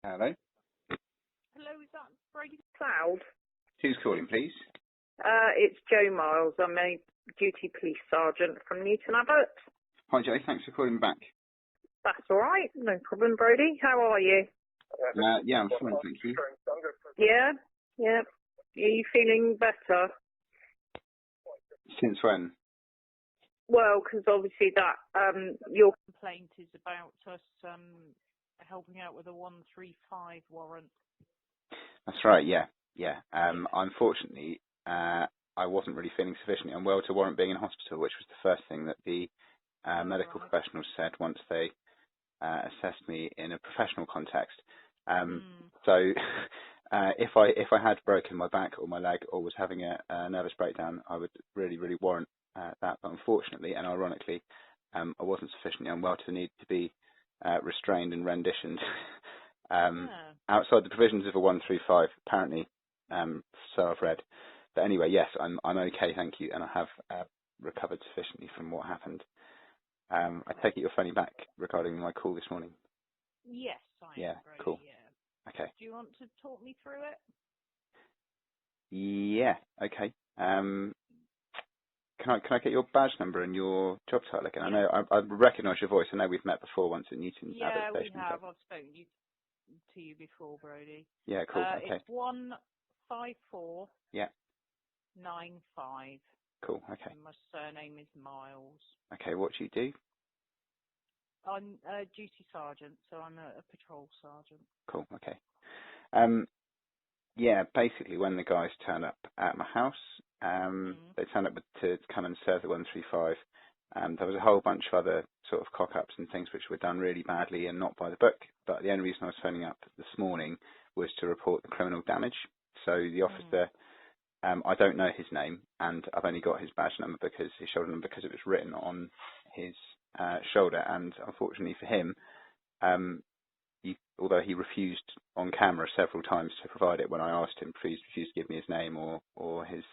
Hello. Hello, is that Brady Cloud? Who's calling, please? It's Joe Miles. I'm a duty police sergeant from Newton Abbot. Hi, Joe. Thanks for calling back. That's all right. No problem, Brody. How are you? Yeah, I'm fine, thank you. Yeah? Yeah. Are you feeling better? Since when? Well, because obviously that your complaint is about us helping out with a 135 warrant. That's right, yeah. Unfortunately, I wasn't really feeling sufficiently unwell to warrant being in hospital, which was the first thing that the medical professionals said once they assessed me in a professional context. So if I had broken my back or my leg or was having a nervous breakdown, I would really warrant that. But unfortunately and ironically, I wasn't sufficiently unwell to need to be restrained and renditioned outside the provisions of a 135, apparently. So I've read. But anyway, yes, I'm okay, thank you, and I have recovered sufficiently from what happened. I take it you're phoning back regarding my call this morning. Yes, I am. Yeah, Brody, cool. Yeah. Okay. Do you want to talk me through it? Yeah. Okay. Can I get your badge number and your job title again? Yeah. I know I recognise your voice. I know we've met before once at Newton Abbot Station. Yeah, we have. I've spoken to you before, Brody. Yeah, cool. Okay. It's 154. Yeah. 95. Cool. Okay. And my surname is Miles. Okay. What do you do? I'm a duty sergeant, so I'm a patrol sergeant. Cool. Okay. Yeah. Basically, when the guys turn up at my house, they turn up to come and serve the 135. There was a whole bunch of other sort of cock-ups and things which were done really badly and not by the book. But the only reason I was phoning up this morning was to report the criminal damage. So the officer, I don't know his name, and I've only got his badge number because his shoulder number because it was written on his shoulder. And unfortunately for him, although he refused on camera several times to provide it when I asked him, please refuse to give me his name or his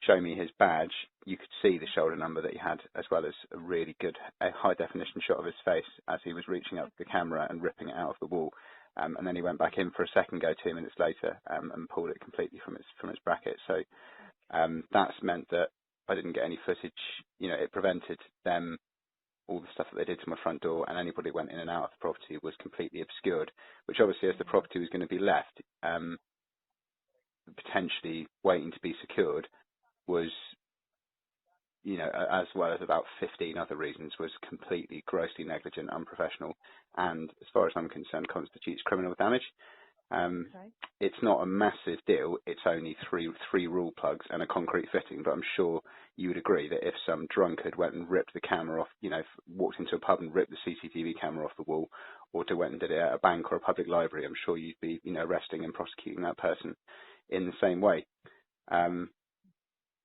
show me his badge, you could see the shoulder number that he had, as well as a really good high definition shot of his face as he was reaching up the camera and ripping it out of the wall. And then he went back in for a second go 2 minutes later and pulled it completely from its bracket. So that's meant that I didn't get any footage. You know, it prevented them, all the stuff that they did to my front door, and anybody who went in and out of the property was completely obscured, which obviously as the property was going to be left, potentially waiting to be secured, was, you know, as well as about 15 other reasons, was completely grossly negligent, unprofessional, and as far as I'm concerned constitutes criminal damage. It's not a massive deal. It's only three rule plugs and a concrete fitting, but I'm sure you would agree that if some drunkard went and ripped the camera off, you know, walked into a pub and ripped the CCTV camera off the wall, or went and did it at a bank or a public library, I'm sure you'd be, you know, arresting and prosecuting that person in the same way.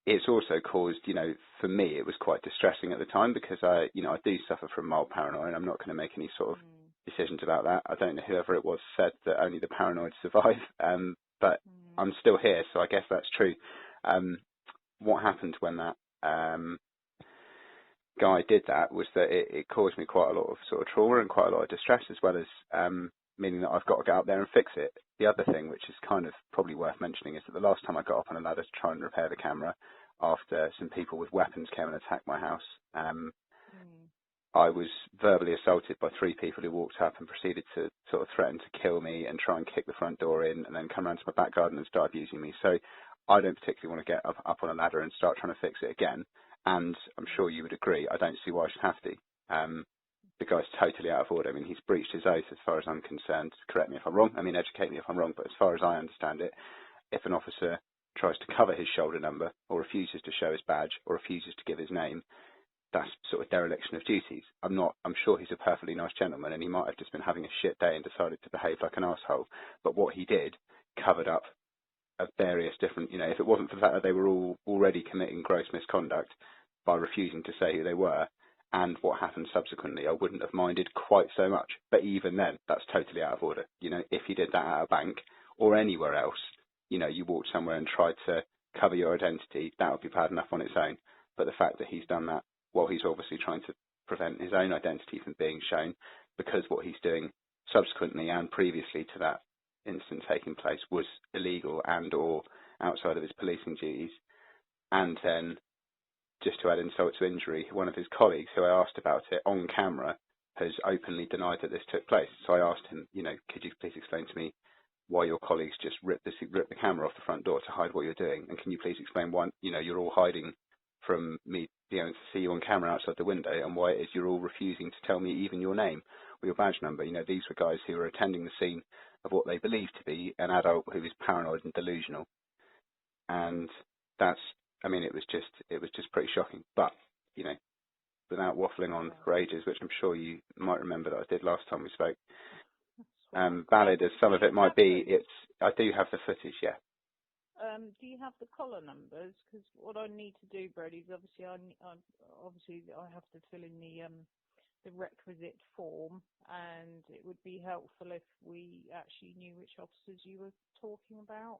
It's also caused, you know, for me, it was quite distressing at the time because I do suffer from mild paranoia, and I'm not going to make any sort of decisions about that. I don't know whoever it was said that only the paranoid survive, but I'm still here, so I guess that's true. What happened when that guy did that was that it caused me quite a lot of sort of trauma and quite a lot of distress, as well as meaning that I've got to go out there and fix it. The other thing, which is kind of probably worth mentioning, is that the last time I got up on a ladder to try and repair the camera after some people with weapons came and attacked my house, I was verbally assaulted by 3 people who walked up and proceeded to sort of threaten to kill me and try and kick the front door in and then come around to my back garden and start abusing me. So I don't particularly want to get up on a ladder and start trying to fix it again. And I'm sure you would agree, I don't see why I should have to. The guy's totally out of order. I mean, he's breached his oath as far as I'm concerned. Correct me if I'm wrong. I mean, educate me if I'm wrong. But as far as I understand it, if an officer tries to cover his shoulder number or refuses to show his badge or refuses to give his name, that's sort of dereliction of duties. I'm sure he's a perfectly nice gentleman and he might have just been having a shit day and decided to behave like an asshole. But what he did covered up various different, you know, if it wasn't for the fact that they were all already committing gross misconduct by refusing to say who they were, and what happened subsequently, I wouldn't have minded quite so much. But even then, that's totally out of order. You know, if you did that at a bank or anywhere else, you know, you walked somewhere and tried to cover your identity, that would be bad enough on its own. But the fact that he's done that, well, he's obviously trying to prevent his own identity from being shown, because what he's doing subsequently and previously to that incident taking place was illegal and or outside of his policing duties. And then, just to add insult to injury, one of his colleagues who I asked about it on camera has openly denied that this took place. So I asked him, could you please explain to me why your colleagues just ripped the camera off the front door to hide what you're doing? And can you please explain why, you're all hiding from me being able to see you on camera outside the window, and why it is you're all refusing to tell me even your name or your badge number? These were guys who were attending the scene of what they believed to be an adult who was paranoid and delusional. And it was just pretty shocking. But, without waffling on for ages, which I'm sure you might remember that I did last time we spoke, valid as some of it might be, I do have the footage, yeah. Do you have the collar numbers? Because what I need to do, Brody, is obviously I have to fill in the requisite form, and it would be helpful if we actually knew which officers you were talking about.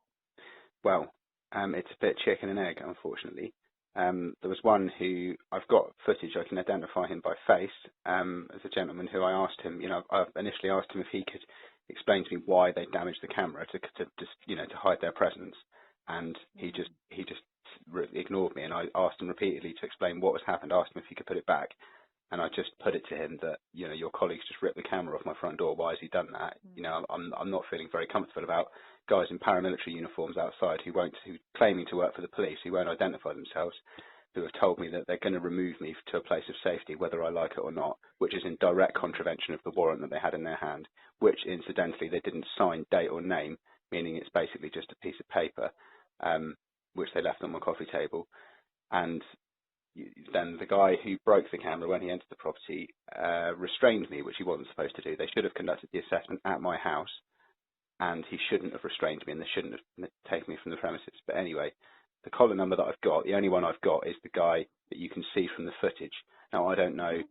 Well, it's a bit chicken and egg, unfortunately. There was one who I've got footage. I can identify him by face as a gentleman who I asked him. I initially asked him if he could explain to me why they damaged the camera to hide their presence, and he just ignored me. And I asked him repeatedly to explain what has happened. Asked him if he could put it back, and I just put it to him that your colleagues just ripped the camera off my front door. Why has he done that? I'm not feeling very comfortable about guys in paramilitary uniforms outside who claiming to work for the police, who won't identify themselves, who have told me that they're going to remove me to a place of safety whether I like it or not, which is in direct contravention of the warrant that they had in their hand, which incidentally they didn't sign date or name, meaning it's basically just a piece of paper, which they left on my coffee table. And then the guy who broke the camera when he entered the property restrained me, which he wasn't supposed to do. They should have conducted the assessment at my house, and he shouldn't have restrained me, and they shouldn't have taken me from the premises. But anyway, the collar number that I've got, the only one I've got, is the guy that you can see from the footage. Now, I don't know,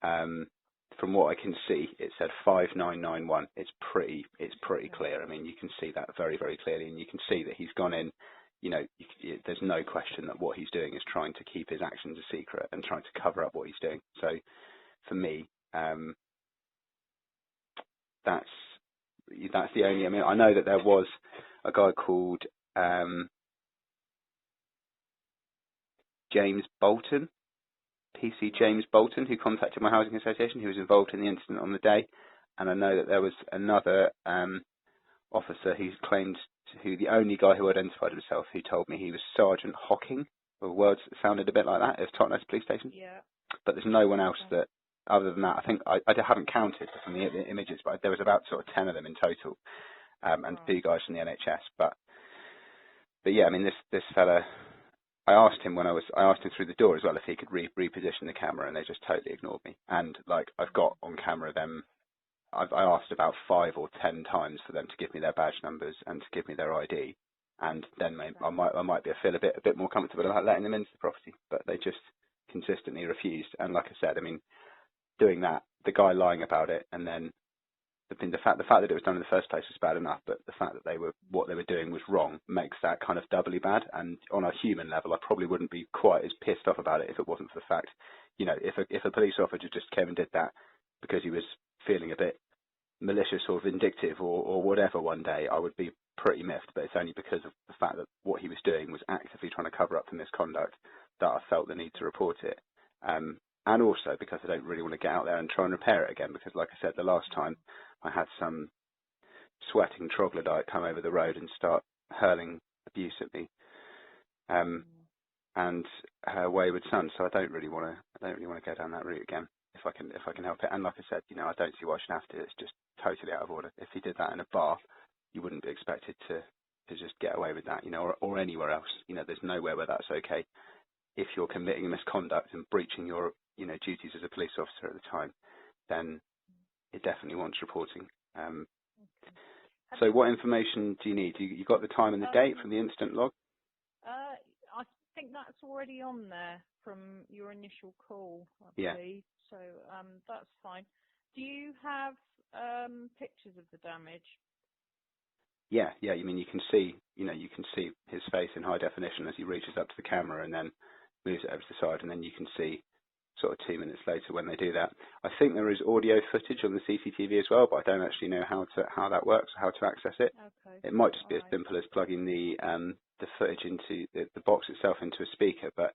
from what I can see, it said 5991. It's pretty clear. You can see that very, very clearly, and you can see that he's gone in. There's no question that what he's doing is trying to keep his actions a secret and trying to cover up what he's doing. So, for me, that's the only. I know that there was a guy called James Bolton, PC James Bolton, who contacted my housing association. He was involved in the incident on the day, and I know that there was another officer who the only guy who identified himself, who told me he was Sergeant Hocking, or words that sounded a bit like that, of Totnes Police Station. Yeah. But there's no one else that. Other than that, I think I haven't counted from the images, but there was about sort of 10 of them in total, and 2 guys from the NHS. But yeah, this fella, I asked him through the door as well if he could reposition the camera, and they just totally ignored me. And I've got on camera them, I asked about 5 or 10 times for them to give me their badge numbers and to give me their ID, and then I might feel a bit more comfortable about letting them into the property, but they just consistently refused. And like I said, doing that, the guy lying about it, and then the fact that it was done in the first place was bad enough, but the fact that what they were doing was wrong makes that kind of doubly bad. And on a human level, I probably wouldn't be quite as pissed off about it if it wasn't for the fact, if a police officer just came and did that because he was feeling a bit malicious or vindictive or whatever one day, I would be pretty miffed. But it's only because of the fact that what he was doing was actively trying to cover up the misconduct that I felt the need to report it. And also because I don't really want to get out there and try and repair it again, because like I said, the last time I had some sweating troglodyte come over the road and start hurling abuse at me, and her wayward son. So I don't really want to go down that route again if I can help it. And like I said, I don't see why I should have to. It's just totally out of order. If he did that in a bar, you wouldn't be expected to just get away with that, or anywhere else. There's nowhere where that's okay. If you're committing misconduct and breaching your duties as a police officer at the time, then it definitely wants reporting. So what information do you need? You got the time and the date from the incident log? I think that's already on there from your initial call, I believe. So that's fine. Do you have pictures of the damage? Yeah. You can see his face in high definition as he reaches up to the camera and then moves it over to the side, and then you can see sort of 2 minutes later when they do that. I think there is audio footage on the CCTV as well, but I don't actually know how that works, how to access it. Okay. It might just be as All right. simple as plugging the footage into the box itself into a speaker, but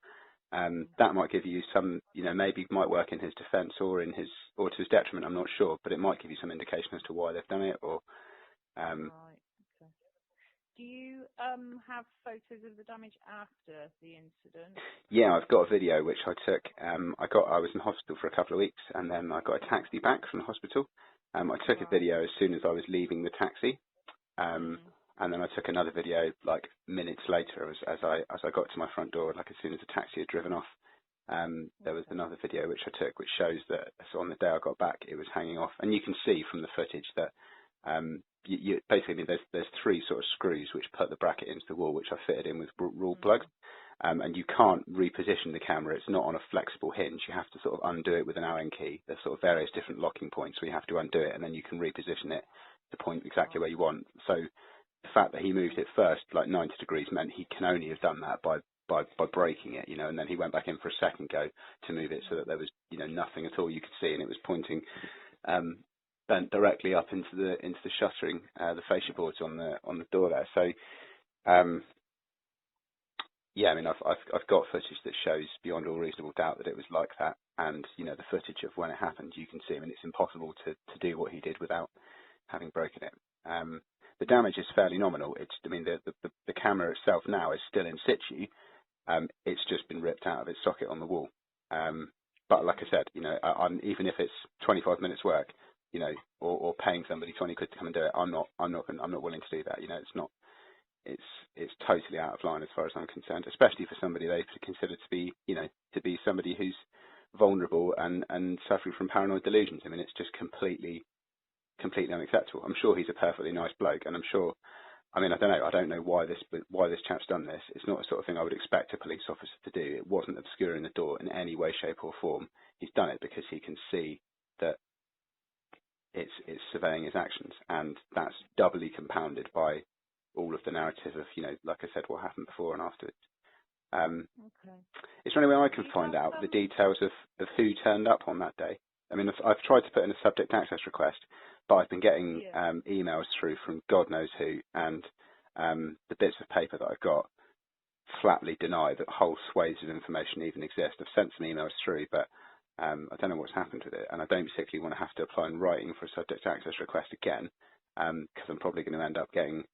that might give you some, maybe might work in his defence or to his detriment. I'm not sure, but it might give you some indication as to why they've done it. Or Right. Okay. Do you have photos of the damage after the incident? yeah, I've got a video which I took. I was in hospital for a couple of weeks, and then I got a taxi back from the hospital. I took a Right. video as soon as I was leaving the taxi. Mm. And then I took another video like minutes later as I got to my front door, like as soon as the taxi had driven off. There was another video which I took which shows that so on the day I got back it was hanging off, and you can see from the footage that you basically there's three sort of screws which put the bracket into the wall, which I fitted in with rule plugs. And you can't reposition the camera. It's not on a flexible hinge. You have to sort of undo it with an Allen key. There's sort of various different locking points where you have to undo it, and then you can reposition it to point exactly where you want. So the fact that he moved it first, like 90 degrees, meant he can only have done that by breaking it, and then he went back in for a second go to move it so that there was, nothing at all you could see, and it was pointing bent directly up into the shuttering, the fascia boards on the door there. So yeah, I mean, I've got footage that shows beyond all reasonable doubt that it was like that, and the footage of when it happened, you can see. I mean, it's impossible to do what he did without having broken it. The damage is fairly nominal. The camera itself now is still in situ. It's just been ripped out of its socket on the wall. But like I said, I'm even if it's 25 minutes work, or paying somebody 20 quid to come and do it, I'm not willing to do that. It's totally out of line as far as I'm concerned, especially for somebody they consider to be somebody who's vulnerable and suffering from paranoid delusions. I mean, it's just completely unacceptable. I'm sure he's a perfectly nice bloke, and I'm sure. I mean, I don't know why this chap's done this. It's not the sort of thing I would expect a police officer to do. It wasn't obscuring the door in any way, shape, or form. He's done it because he can see that it's surveying his actions, and that's doubly compounded by all of the narrative of, like I said, what happened before and afterwards. Okay. Is there any way I can find out the details of who turned up on that day? I mean, I've tried to put in a subject access request, but I've been getting emails through from God knows who, and the bits of paper that I've got flatly deny that whole swathes of information even exist. I've sent some emails through, but I don't know what's happened with it, and I don't particularly want to have to apply in writing for a subject access request again, because I'm probably going to end up getting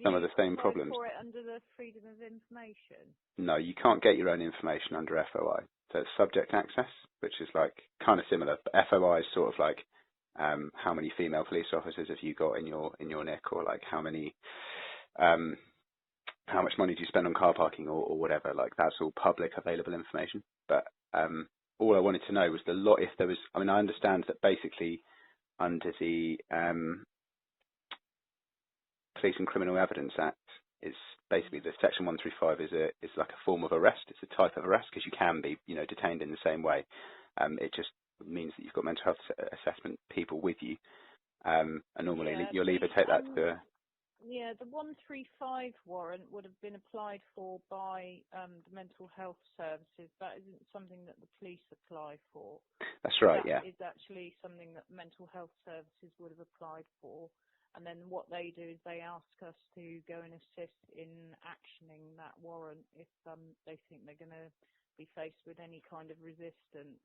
some of the same problems. For it under the Freedom of Information? No, you can't get your own information under FOI. So it's subject access, which is like kind of similar. But FOI is sort of like how many female police officers have you got in your nick, or like how much money do you spend on car parking or whatever. Like that's all public available information. But all I wanted to know was if there was. I mean, I understand that basically under the Police and Criminal Evidence Act is basically the Section 135 is like a form of arrest. It's a type of arrest because you can be detained in the same way. It just means that you've got mental health assessment people with you, and normally you'll either take that to. Yeah, the 135 warrant would have been applied for by the mental health services. That isn't something that the police apply for. That's right. That is actually something that mental health services would have applied for. And then what they do is they ask us to go and assist in actioning that warrant if they think they're going to be faced with any kind of resistance.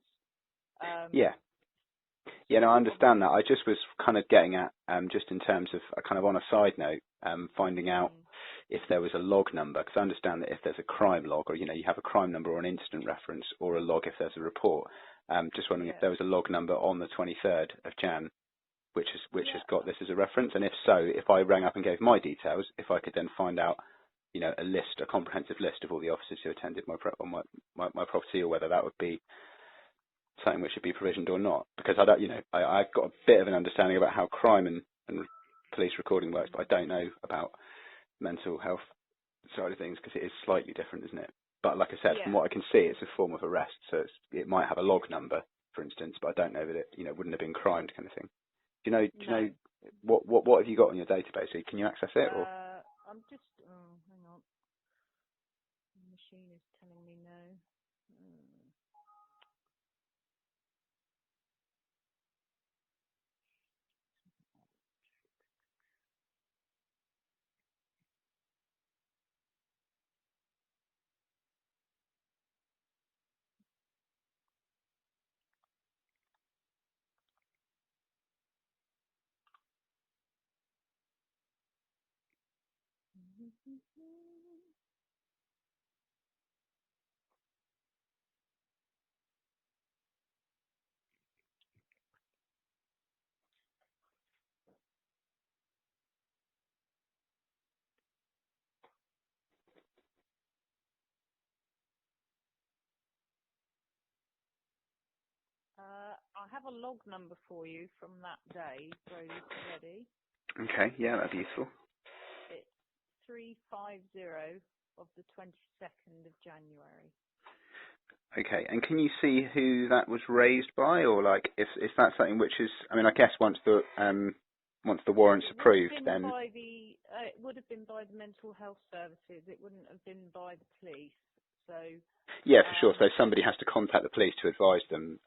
No, I understand that. I just was kind of getting at, just in terms of kind of on a side note, finding out if there was a log number, because I understand that if there's a crime log, or you have a crime number or an incident reference, or a log if there's a report. Just wondering if there was a log number on the 23rd of Jan. Which has got this as a reference, and if so, if I rang up and gave my details, if I could then find out, a comprehensive list of all the officers who attended my property, or whether that would be something which should be provisioned or not, because I've got a bit of an understanding about how crime and police recording works, but I don't know about mental health side of things because it is slightly different, isn't it? But like I said, from what I can see, it's a form of arrest, so it might have a log number, for instance, but I don't know that it wouldn't have been crimed kind of thing. Do you know what have you got on your database? Can you access it? Or I'm just hang on. The machine is telling me no. I have a log number for you from that day, Brody, ready. Okay, yeah, that'd be useful. It's 350 of the 22nd of January. Okay, and can you see who that was raised by, or like if that's something which is, I mean, I guess once the warrant's approved, then it would have been by the mental health services. It wouldn't have been by the police. So yeah, for sure. So somebody has to contact the police to advise them,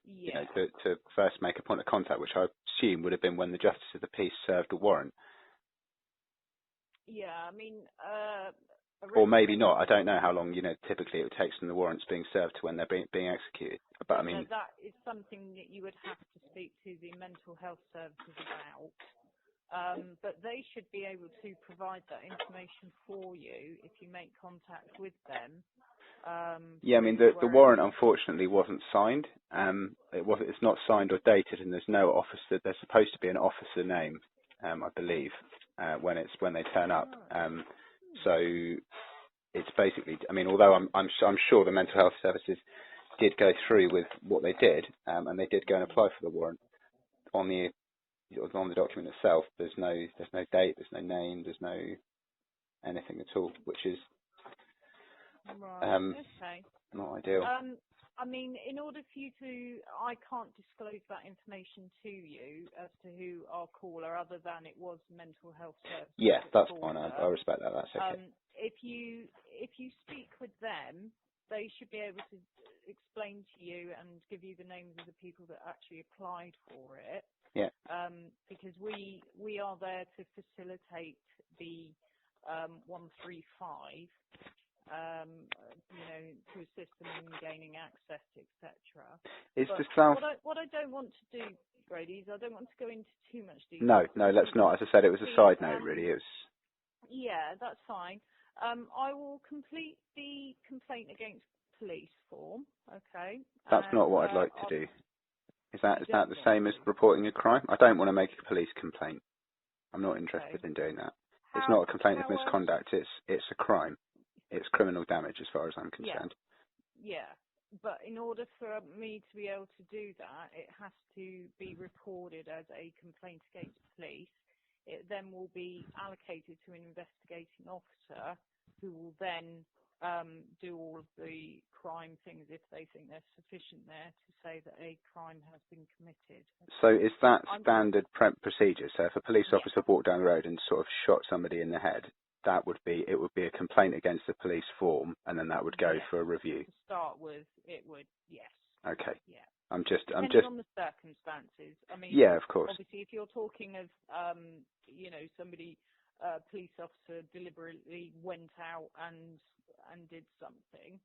you know, yeah. to first make a point of contact, which I assume would have been when the Justice of the Peace served a warrant. Yeah, I mean, Or maybe not. I don't know how long, you know, typically it takes from the warrants being served to when they're being executed. But I mean, that is something that you would have to speak to the mental health services about. But they should be able to provide that information for you if you make contact with them. yeah, I mean, the warrant unfortunately wasn't signed. It's not signed or dated, and there's no officer. There's supposed to be an officer name, I believe, when they turn up. So it's basically, I mean, although I'm sure the mental health services did go through with what they did, and they did go and apply for the warrant on the document itself. There's no date, there's no name, there's no anything at all, which is okay. not ideal. I mean, in order for you to, I can't disclose that information to you as to who our caller, other than it was mental health services. Yeah, that's fine. I respect that. That's okay. If you speak with them, they should be able to explain to you and give you the names of the people that actually applied for it. Yeah. Because we are there to facilitate the 135. You know, to assist them in gaining access, etc. What I don't want to do, Brady, is I don't want to go into too much detail. No, let's not. As I said, it was a side note, really. It was. Yeah, that's fine. I will complete the complaint against police form. Okay. That's not what I'd like to do. Is that the same as reporting a crime? I don't want to make a police complaint. I'm not interested in doing that. It's not a complaint of misconduct. It's a crime. It's criminal damage as far as I'm concerned. Yeah, but in order for me to be able to do that, it has to be recorded as a complaint against police. It then will be allocated to an investigating officer who will then do all of the crime things if they think there's sufficient there to say that a crime has been committed. So is that standard procedure? So if a police officer walked down the road and sort of shot somebody in the head, it would be a complaint against the police form, and then that would go for a review. To start with, it would, yes. Okay. Yeah. Depending on the circumstances. I mean, yeah, of course. Obviously, if you're talking of, you know, somebody, a police officer deliberately went out and did something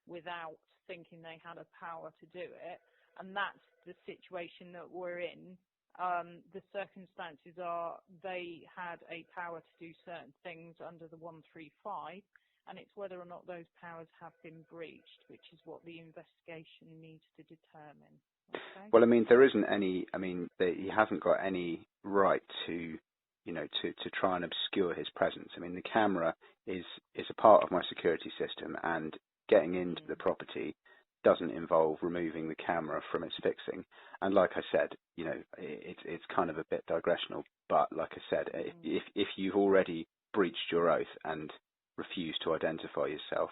without thinking they had a power to do it, and that's the situation that we're in. The circumstances are they had a power to do certain things under the 135, and it's whether or not those powers have been breached, which is what the investigation needs to determine. Okay? Well, I mean, there isn't any. I mean, he hasn't got any right to, you know, to try and obscure his presence. I mean, the camera is a part of my security system, and getting into the property doesn't involve removing the camera from its fixing. And like I said, you know, it's kind of a bit digressional, but like I said, if you've already breached your oath and refused to identify yourself,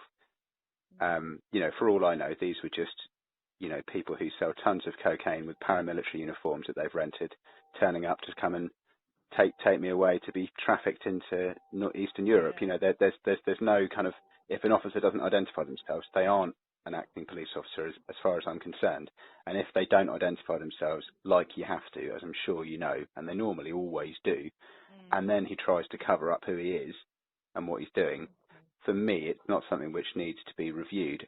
you know, for all I know, these were just, you know, people who sell tons of cocaine with paramilitary uniforms that they've rented, turning up to come and take me away to be trafficked into Eastern Europe. You know, there's no kind of, if an officer doesn't identify themselves, they aren't an acting police officer as far as I'm concerned. And if they don't identify themselves, like you have to, as I'm sure you know, and they normally always do, and then he tries to cover up who he is and what he's doing, for me, it's not something which needs to be reviewed.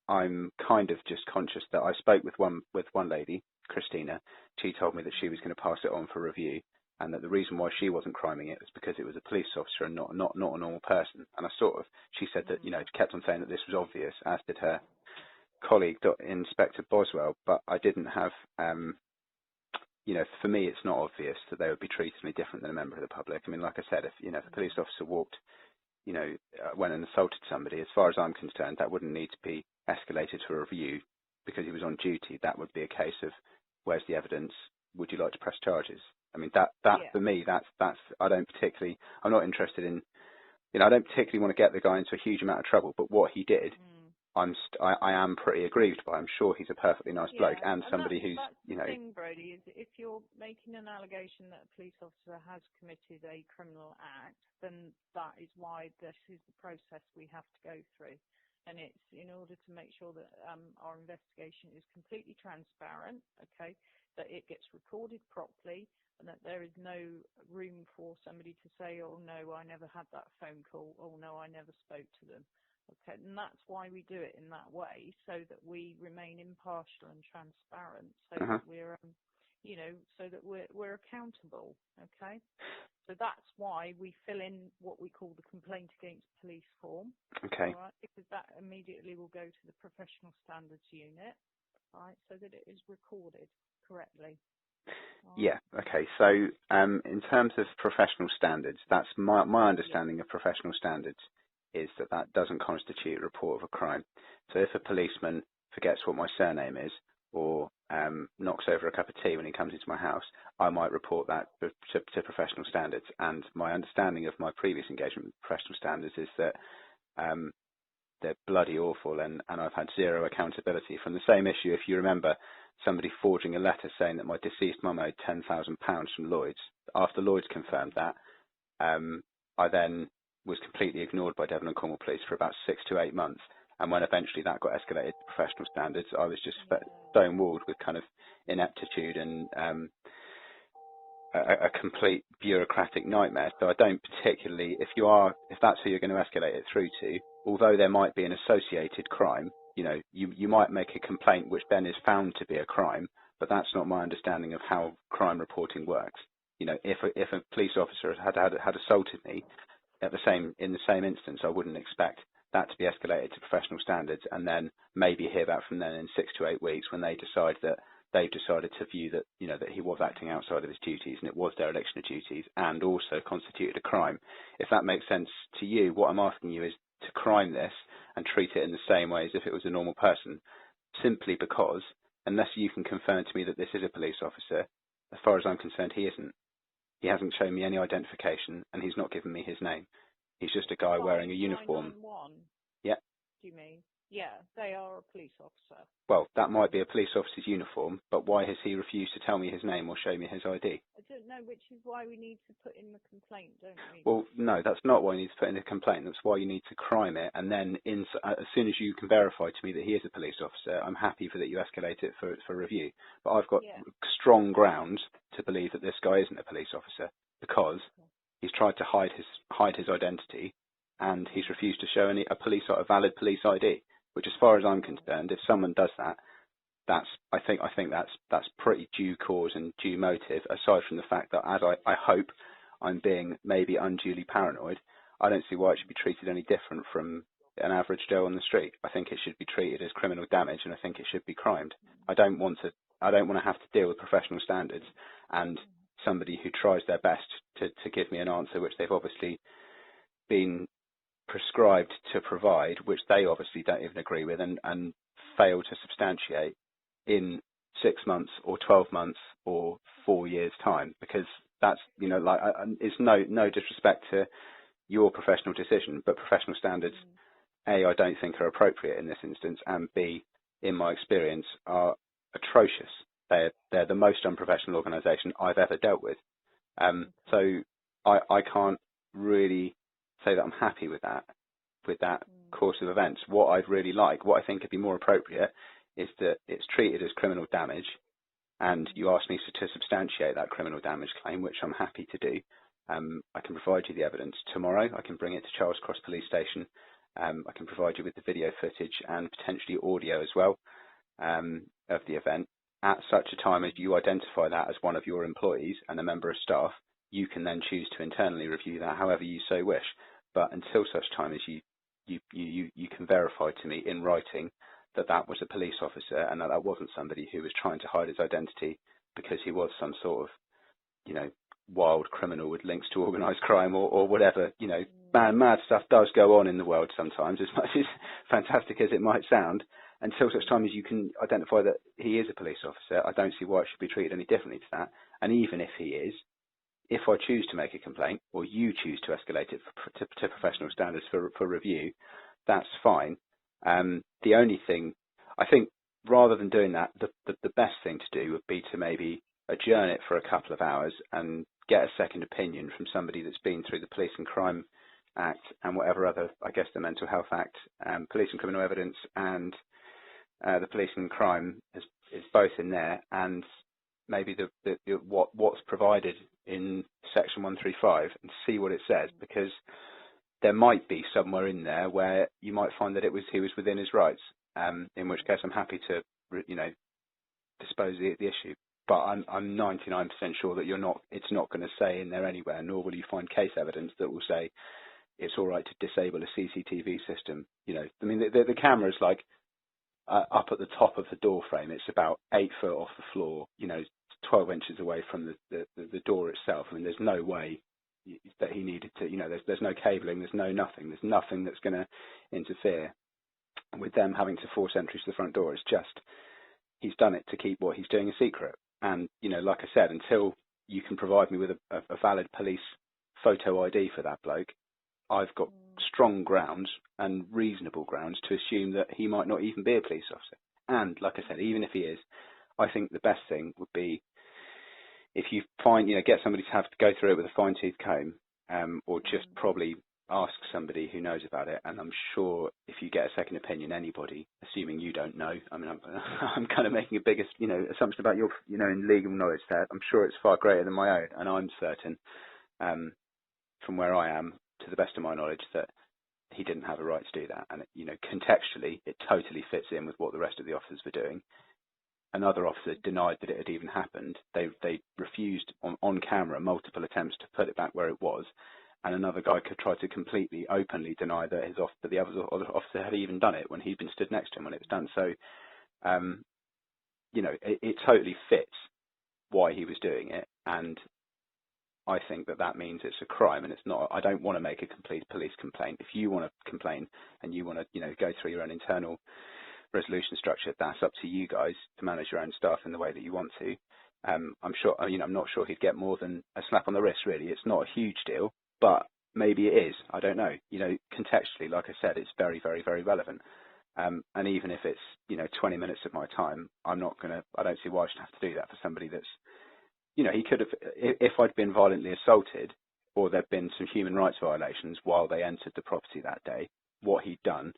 I'm kind of just conscious that I spoke with one lady, Christina. She told me that she was going to pass it on for review. and that the reason why she wasn't criming it was because it was a police officer and not a normal person. And she said that, kept on saying that this was obvious, as did her colleague, Inspector Boswell, but I didn't have, for me, it's not obvious that they would be treating me different than a member of the public. I mean, like I said, if a police officer went and assaulted somebody, as far as I'm concerned, that wouldn't need to be escalated to a review because he was on duty. That would be a case of, where's the evidence? Would you like to press charges? I mean, for me, I'm not interested in, I don't particularly want to get the guy into a huge amount of trouble, but what he did, I am pretty aggrieved by. I'm sure he's a perfectly nice bloke and somebody who's, The thing, Brody, is if you're making an allegation that a police officer has committed a criminal act, then that is why this is the process we have to go through. And it's in order to make sure that our investigation is completely transparent, okay, that it gets recorded properly, and that there is no room for somebody to say, oh, no, I never had that phone call, oh, no, I never spoke to them. Okay, and that's why we do it in that way, so that we remain impartial and transparent, so that we're, so that we're accountable. Okay, so that's why we fill in what we call the complaint against police form. Okay. All right, because that immediately will go to the professional standards unit, right, so that it is recorded correctly. Yeah. Okay. So, in terms of professional standards, that's my understanding of professional standards is that doesn't constitute a report of a crime. So if a policeman forgets what my surname is or knocks over a cup of tea when he comes into my house, I might report that to professional standards. And my understanding of my previous engagement with professional standards is that they're bloody awful, and I've had zero accountability from the same issue. If you remember, somebody forging a letter saying that my deceased mum owed £10,000 from Lloyd's. After Lloyd's confirmed that, I then was completely ignored by Devon and Cornwall Police for about 6 to 8 months. And when eventually that got escalated to professional standards, I was just stonewalled with kind of ineptitude and a complete bureaucratic nightmare. So I don't particularly, if that's who you're going to escalate it through to, although there might be an associated crime, you might make a complaint which then is found to be a crime, but that's not my understanding of how crime reporting works. If a police officer had assaulted me in the same instance, I wouldn't expect that to be escalated to professional standards and then maybe hear back from them in 6 to 8 weeks when they decide that they've decided to view that, that he was acting outside of his duties and it was dereliction of duties and also constituted a crime. If that makes sense to you, what I'm asking you is to crime this and treat it in the same way as if it was a normal person, simply because unless you can confirm to me that this is a police officer, as far as I'm concerned, he isn't. He hasn't shown me any identification and he's not given me his name. He's just a guy wearing a uniform. 991. Yeah. Do you mean? Yeah, they are a police officer. Well, that might be a police officer's uniform, but why has he refused to tell me his name or show me his ID? I don't know, which is why we need to put in the complaint, don't we? Well, no, that's not why you need to put in a complaint. That's why you need to crime it, and then as soon as you can verify to me that he is a police officer, I'm happy that you escalate it for review. But I've got strong grounds to believe that this guy isn't a police officer because he's tried to hide his identity, and he's refused to show a valid police ID. Which, as far as I'm concerned, if someone does that, I think that's pretty due cause and due motive. Aside from the fact that, as I hope, I'm being maybe unduly paranoid, I don't see why it should be treated any different from an average Joe on the street. I think it should be treated as criminal damage, and I think it should be crimed. I don't want to have to deal with professional standards and somebody who tries their best to give me an answer which they've obviously been prescribed to provide, which they obviously don't even agree with and fail to substantiate in 6 months or 12 months or 4 years time, because that's, it's no disrespect to your professional decision, but professional standards, A, I don't think are appropriate in this instance, and B, in my experience, are atrocious. They're the most unprofessional organisation I've ever dealt with. So I can't really say that I'm happy with that course of events. What I'd really like, what I think would be more appropriate, is that it's treated as criminal damage, and you ask me to substantiate that criminal damage claim, which I'm happy to do. I can provide you the evidence tomorrow. I can bring it to Charles Cross Police Station. I can provide you with the video footage and potentially audio as well of the event. At such a time as you identify that as one of your employees and a member of staff, you can then choose to internally review that however you so wish. But until such time as you can verify to me in writing that that was a police officer and that that wasn't somebody who was trying to hide his identity because he was some sort of, wild criminal with links to organised crime or whatever, mad stuff does go on in the world sometimes, as much as fantastic as it might sound. Until such time as you can identify that he is a police officer, I don't see why it should be treated any differently to that. And even if he is, if I choose to make a complaint or you choose to escalate it to professional standards for review, that's fine. The only thing, I think, rather than doing that, the best thing to do would be to maybe adjourn it for a couple of hours and get a second opinion from somebody that's been through the Police and Crime Act and whatever other, I guess, the Mental Health Act, Police and Criminal Evidence, and the Police and Crime is both in there, and maybe what's provided in Section 135 and see what it says, because there might be somewhere in there where you might find that he was within his rights, in which case I'm happy to dispose of the issue. But I'm 99% sure that it's not going to say in there anywhere, nor will you find case evidence that will say it's all right to disable a CCTV system. The camera's like up at the top of the door frame. It's about 8 foot off the floor, 12 inches away from the door itself. There's no way that he needed to, there's no cabling, there's nothing that's going to interfere with them having to force entry to the front door. It's just, he's done it to keep what he's doing a secret. And, like I said, until you can provide me with a valid police photo ID for that bloke, I've got strong grounds and reasonable grounds to assume that he might not even be a police officer. And, like I said, even if he is, I think the best thing would be if you find, get somebody to have to go through it with a fine-tooth comb, or just probably ask somebody who knows about it. And I'm sure if you get a second opinion, anybody, assuming you don't know, I'm kind of making a big, assumption about your, in legal knowledge there. I'm sure it's far greater than my own, and I'm certain, from where I am, to the best of my knowledge, that he didn't have a right to do that. And contextually, it totally fits in with what the rest of the officers were doing. Another officer denied that it had even happened. They refused on camera multiple attempts to put it back where it was. And another guy could try to completely openly deny that the other officer had even done it when he'd been stood next to him when it was done. So, it totally fits why he was doing it. And I think that means it's a crime, and it's not. I don't want to make a complete police complaint. If you want to complain and you want to, go through your own internal resolution structure, that's up to you guys to manage your own stuff in the way that you want to. I'm sure, I'm not sure he'd get more than a slap on the wrist, really. It's not a huge deal, but maybe it is. I don't know. Contextually, like I said, it's very, very, very relevant. And even if it's, 20 minutes of my time, I don't see why I should have to do that for somebody that's, he could have, if I'd been violently assaulted or there'd been some human rights violations while they entered the property that day, what he'd done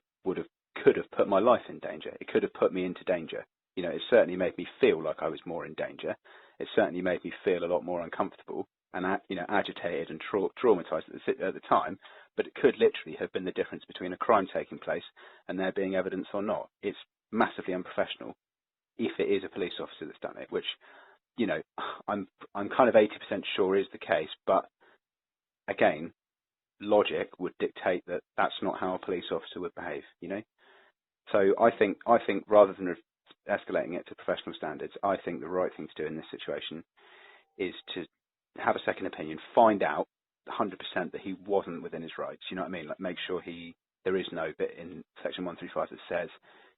could have put my life in danger. It could have put me into danger. It certainly made me feel like I was more in danger. It certainly made me feel a lot more uncomfortable and, agitated and traumatized at the time. But it could literally have been the difference between a crime taking place and there being evidence or not. It's massively unprofessional if it is a police officer that's done it, which, I'm kind of 80% sure is the case. But again, logic would dictate that that's not how a police officer would behave, So I think rather than escalating it to professional standards, I think the right thing to do in this situation is to have a second opinion, find out 100% that he wasn't within his rights. You know what I mean? Like, make sure there is no bit in Section 135 that says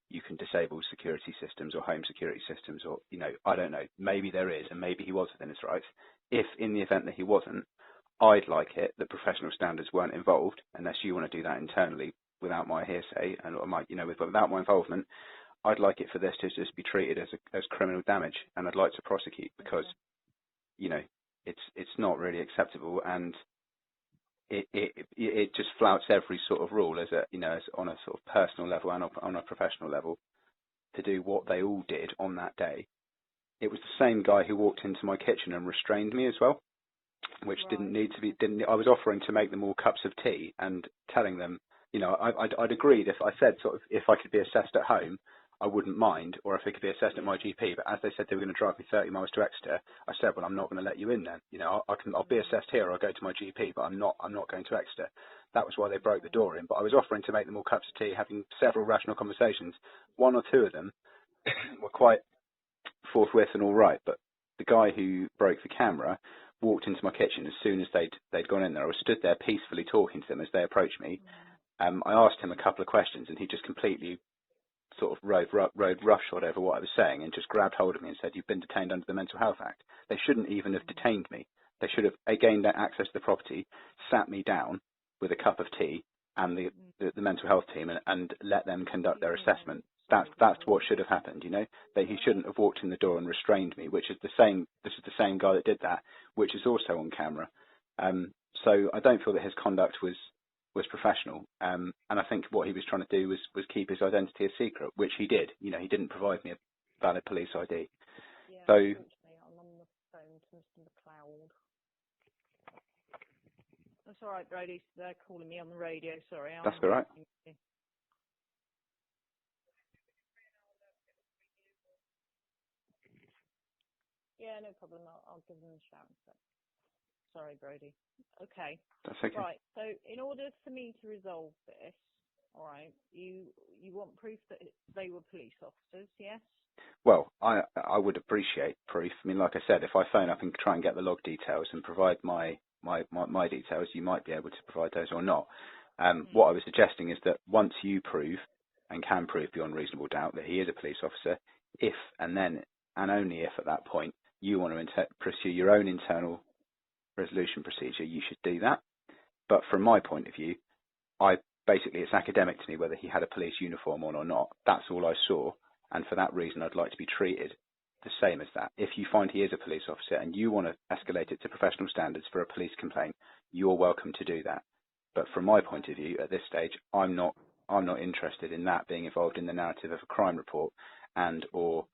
you can disable security systems or home security systems, or, I don't know. Maybe there is, and maybe he was within his rights. If in the event that he wasn't, I'd like it that professional standards weren't involved, unless you want to do that internally without my hearsay and without my involvement. I'd like it for this to just be treated as criminal damage, and I'd like to prosecute because, it's not really acceptable, and it just flouts every sort of rule as on a sort of personal level and on a professional level to do what they all did on that day. It was the same guy who walked into my kitchen and restrained me as well, which Right. didn't need to be. I was offering to make them all cups of tea and telling them, I'd agreed if I said sort of if I could be assessed at home, I wouldn't mind, or if it could be assessed at my GP. But as they said they were going to drive me 30 miles to Exeter, I said, well, I'm not going to let you in then. You know, I'll be assessed here, or I'll go to my GP, but I'm not going to Exeter. That was why they broke the door in. But I was offering to make them all cups of tea, having several rational conversations. One or two of them were quite forthwith and all right, but the guy who broke the camera walked into my kitchen as soon as they'd gone in there. I was stood there peacefully talking to them as they approached me. I asked him a couple of questions, and he just completely sort of rode roughshod over what I was saying and just grabbed hold of me and said, "You've been detained under the Mental Health Act." They shouldn't even have detained me. They should have gained access to the property, sat me down with a cup of tea and the mental health team and let them conduct their assessment. That's what should have happened, you know. He shouldn't have walked in the door and restrained me, which is the same. This is the same guy that did that, which is also on camera. So I don't feel that his conduct was professional. And I think what he was trying to do was keep his identity a secret, which he did. You know, he didn't provide me a valid police ID. Yeah, So unfortunately, I'm on the phone to Mr. Macleod. That's all right, Brody. They're calling me on the radio. Sorry. that's all right. Yeah, no problem. I'll give them a shout. Sorry, Brody. Okay. That's okay. Right. So in order for me to resolve this, all right, you want proof that they were police officers, yes? Well, I would appreciate proof. I mean, like I said, if I phone up and try and get the log details and provide my details, you might be able to provide those or not. What I was suggesting is that once you prove and can prove beyond reasonable doubt that he is a police officer, if and then and only if at that point you want to pursue your own internal resolution procedure, you should do that. But from my point of view, it's academic to me whether he had a police uniform on or not. That's all I saw, and for that reason I'd like to be treated the same as that. If you find he is a police officer and you want to escalate it to professional standards for a police complaint, you're welcome to do that. But from my point of view, at this stage, I'm not interested in that being involved in the narrative of a crime report and or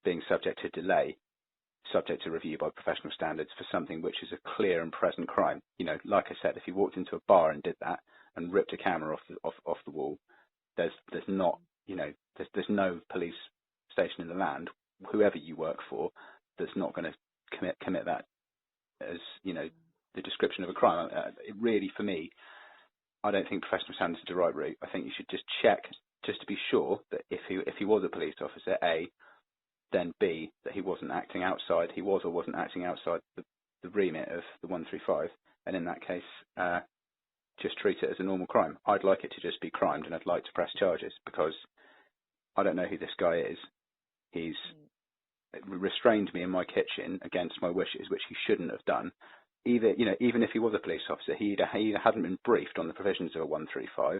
being subject to delay, subject to review by professional standards for something which is a clear and present crime. You know, like I said, if you walked into a bar and did that and ripped a camera off the wall, there's no police station in the land, whoever you work for, that's not going to commit that as, you know, the description of a crime. It really, for me, I don't think professional standards is the right route. I think you should just check, just to be sure that if he was a police officer, A, then B, that he wasn't acting outside, he was or wasn't acting outside the remit of the 135, and in that case, just treat it as a normal crime. I'd like it to just be crimed, and I'd like to press charges, because I don't know who this guy is. He's restrained me in my kitchen against my wishes, which he shouldn't have done. Even if he was a police officer, he either hadn't been briefed on the provisions of a 135,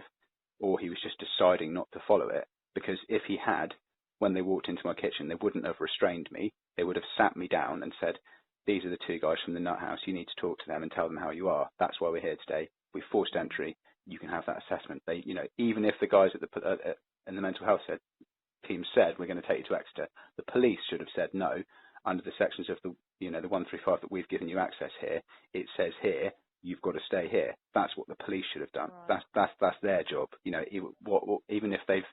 or he was just deciding not to follow it. Because if he had, when they walked into my kitchen, they wouldn't have restrained me. They would have sat me down and said, "These are the two guys from the nut house. You need to talk to them and tell them how you are. That's why we're here today. We forced entry. You can have that assessment." They, even if the guys in the mental health team said, "We're going to take you to Exeter," the police should have said no. Under the sections of the 135 that we've given you access here, it says here you've got to stay here. That's what the police should have done. Right. That's their job. Even if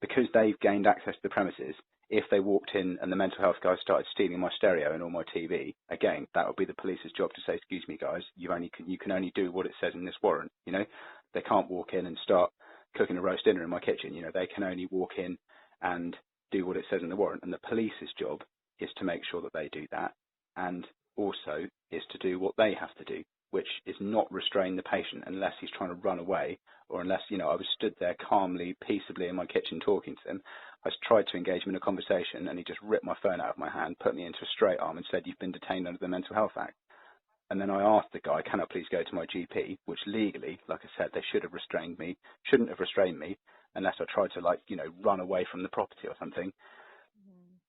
because they've gained access to the premises, if they walked in and the mental health guys started stealing my stereo and all my TV, again, that would be the police's job to say, "Excuse me, guys, you can only do what it says in this warrant." They can't walk in and start cooking a roast dinner in my kitchen. They can only walk in and do what it says in the warrant. And the police's job is to make sure that they do that, and also is to do what they have to do, which is not restrain the patient unless he's trying to run away, or unless, I was stood there calmly, peaceably in my kitchen talking to him. I tried to engage him in a conversation, and he just ripped my phone out of my hand, put me into a straight arm and said, "You've been detained under the Mental Health Act." And then I asked the guy, "Can I please go to my GP?" Which legally, like I said, they shouldn't have restrained me unless I tried to run away from the property or something.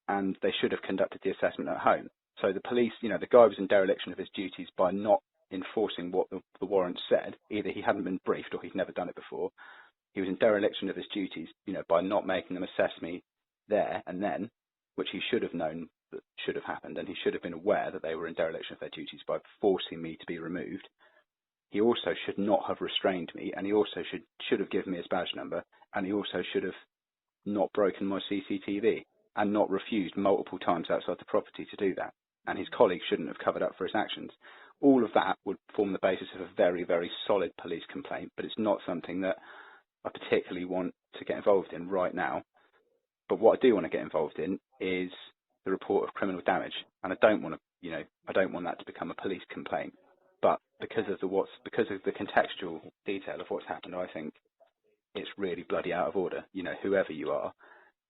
And they should have conducted the assessment at home. So the police, the guy was in dereliction of his duties by not enforcing what the warrant said. Either he hadn't been briefed or he'd never done it before. He was in dereliction of his duties, by not making them assess me there and then, which he should have known that should have happened, and he should have been aware that they were in dereliction of their duties by forcing me to be removed. He also should not have restrained me, and he also should have given me his badge number, and he also should have not broken my CCTV and not refused multiple times outside the property to do that. And his colleague shouldn't have covered up for his actions. All of that would form the basis of a very, very solid police complaint, but it's not something that I particularly want to get involved in right now. But what I do want to get involved in is the report of criminal damage, and I don't want to, I don't want that to become a police complaint. But because of the contextual detail of what's happened, I think it's really bloody out of order. Whoever you are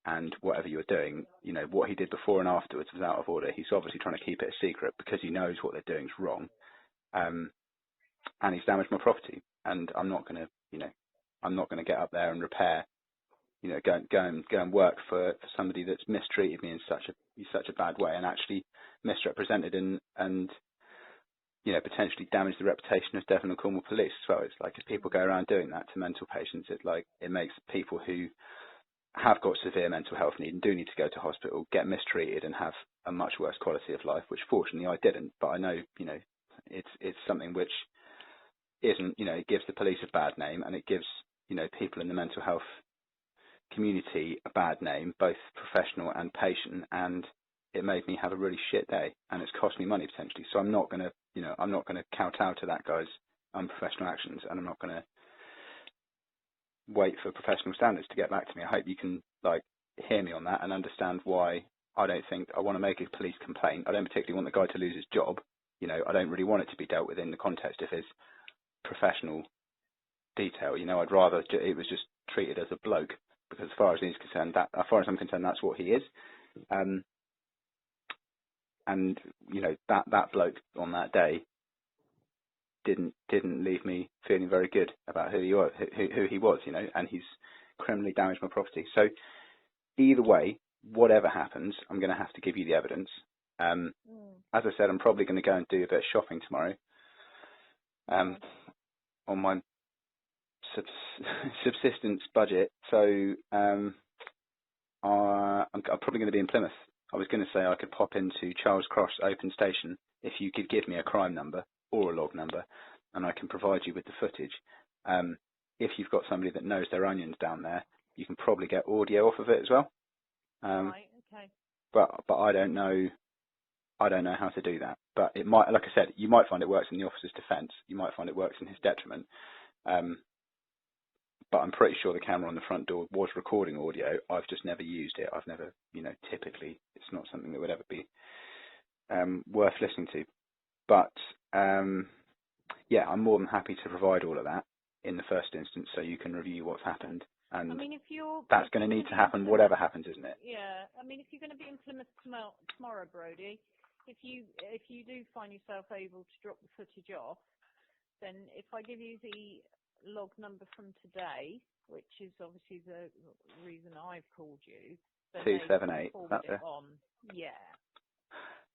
and whatever you're doing, what he did before and afterwards was out of order. He's obviously trying to keep it a secret because he knows what they're doing is wrong, and he's damaged my property. And I'm not going to get up there and repair. Go and work for somebody that's mistreated me in such a bad way and actually misrepresented and potentially damage the reputation of Devon and Cornwall Police as well. It's like if people go around doing that to mental patients, it makes people who have got severe mental health need and do need to go to hospital get mistreated and have a much worse quality of life, which fortunately I didn't. But I know, it's something which isn't, it gives the police a bad name, and it gives, people in the mental health community a bad name, both professional and patient, and it made me have a really shit day, and it's cost me money potentially. So I'm not going to kowtow to that guy's unprofessional actions, and I'm not going to wait for professional standards to get back to me. I hope you can hear me on that and understand why I don't think I want to make a police complaint. I don't particularly want the guy to lose his job. I don't really want it to be dealt with in the context of his professional detail. I'd rather it was just treated as a bloke, because as far as he's concerned, as far as I'm concerned, that's what he is. And that bloke on that day didn't leave me feeling very good about who he was, and he's criminally damaged my property. So either way, whatever happens, I'm going to have to give you the evidence. As I said, I'm probably going to go and do a bit of shopping tomorrow on my subsistence budget. So I'm probably going to be in Plymouth. I was going to say I could pop into Charles Cross Open Station if you could give me a crime number or a log number, and I can provide you with the footage. If you've got somebody that knows their onions down there, you can probably get audio off of it as well. Right, okay. But I don't know how to do that. But it might, like I said, you might find it works in the officer's defence. You might find it works in his detriment. But I'm pretty sure the camera on the front door was recording audio. I've just never used it. I've never, typically it's not something that would ever be worth listening to. But yeah, I'm more than happy to provide all of that in the first instance, so you can review what's happened. And that's going to need to happen, whatever happens, isn't it? Yeah, if you're going to be in Plymouth tomorrow, Brodie, if you do find yourself able to drop the footage off, then if I give you the log number from today, which is obviously the reason I've called you, then 278. That's it. Yeah.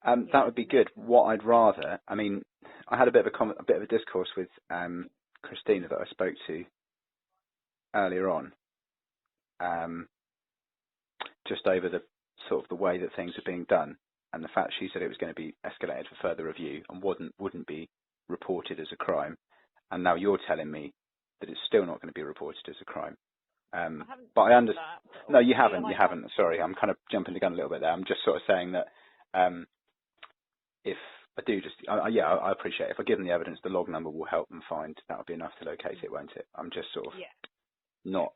That would be good. What I'd rather, I had a bit of a discourse with Christina that I spoke to earlier on, just over the sort of the way that things are being done, and the fact she said it was going to be escalated for further review and wouldn't be reported as a crime, and now you're telling me that it's still not going to be reported as a crime. But I understand. No, you haven't. You haven't. Sorry, I'm kind of jumping the gun a little bit there. I'm just sort of saying that if I do I appreciate it. If I give them the evidence, the log number will help them find. That will be enough to locate it, won't it? I'm just sort of not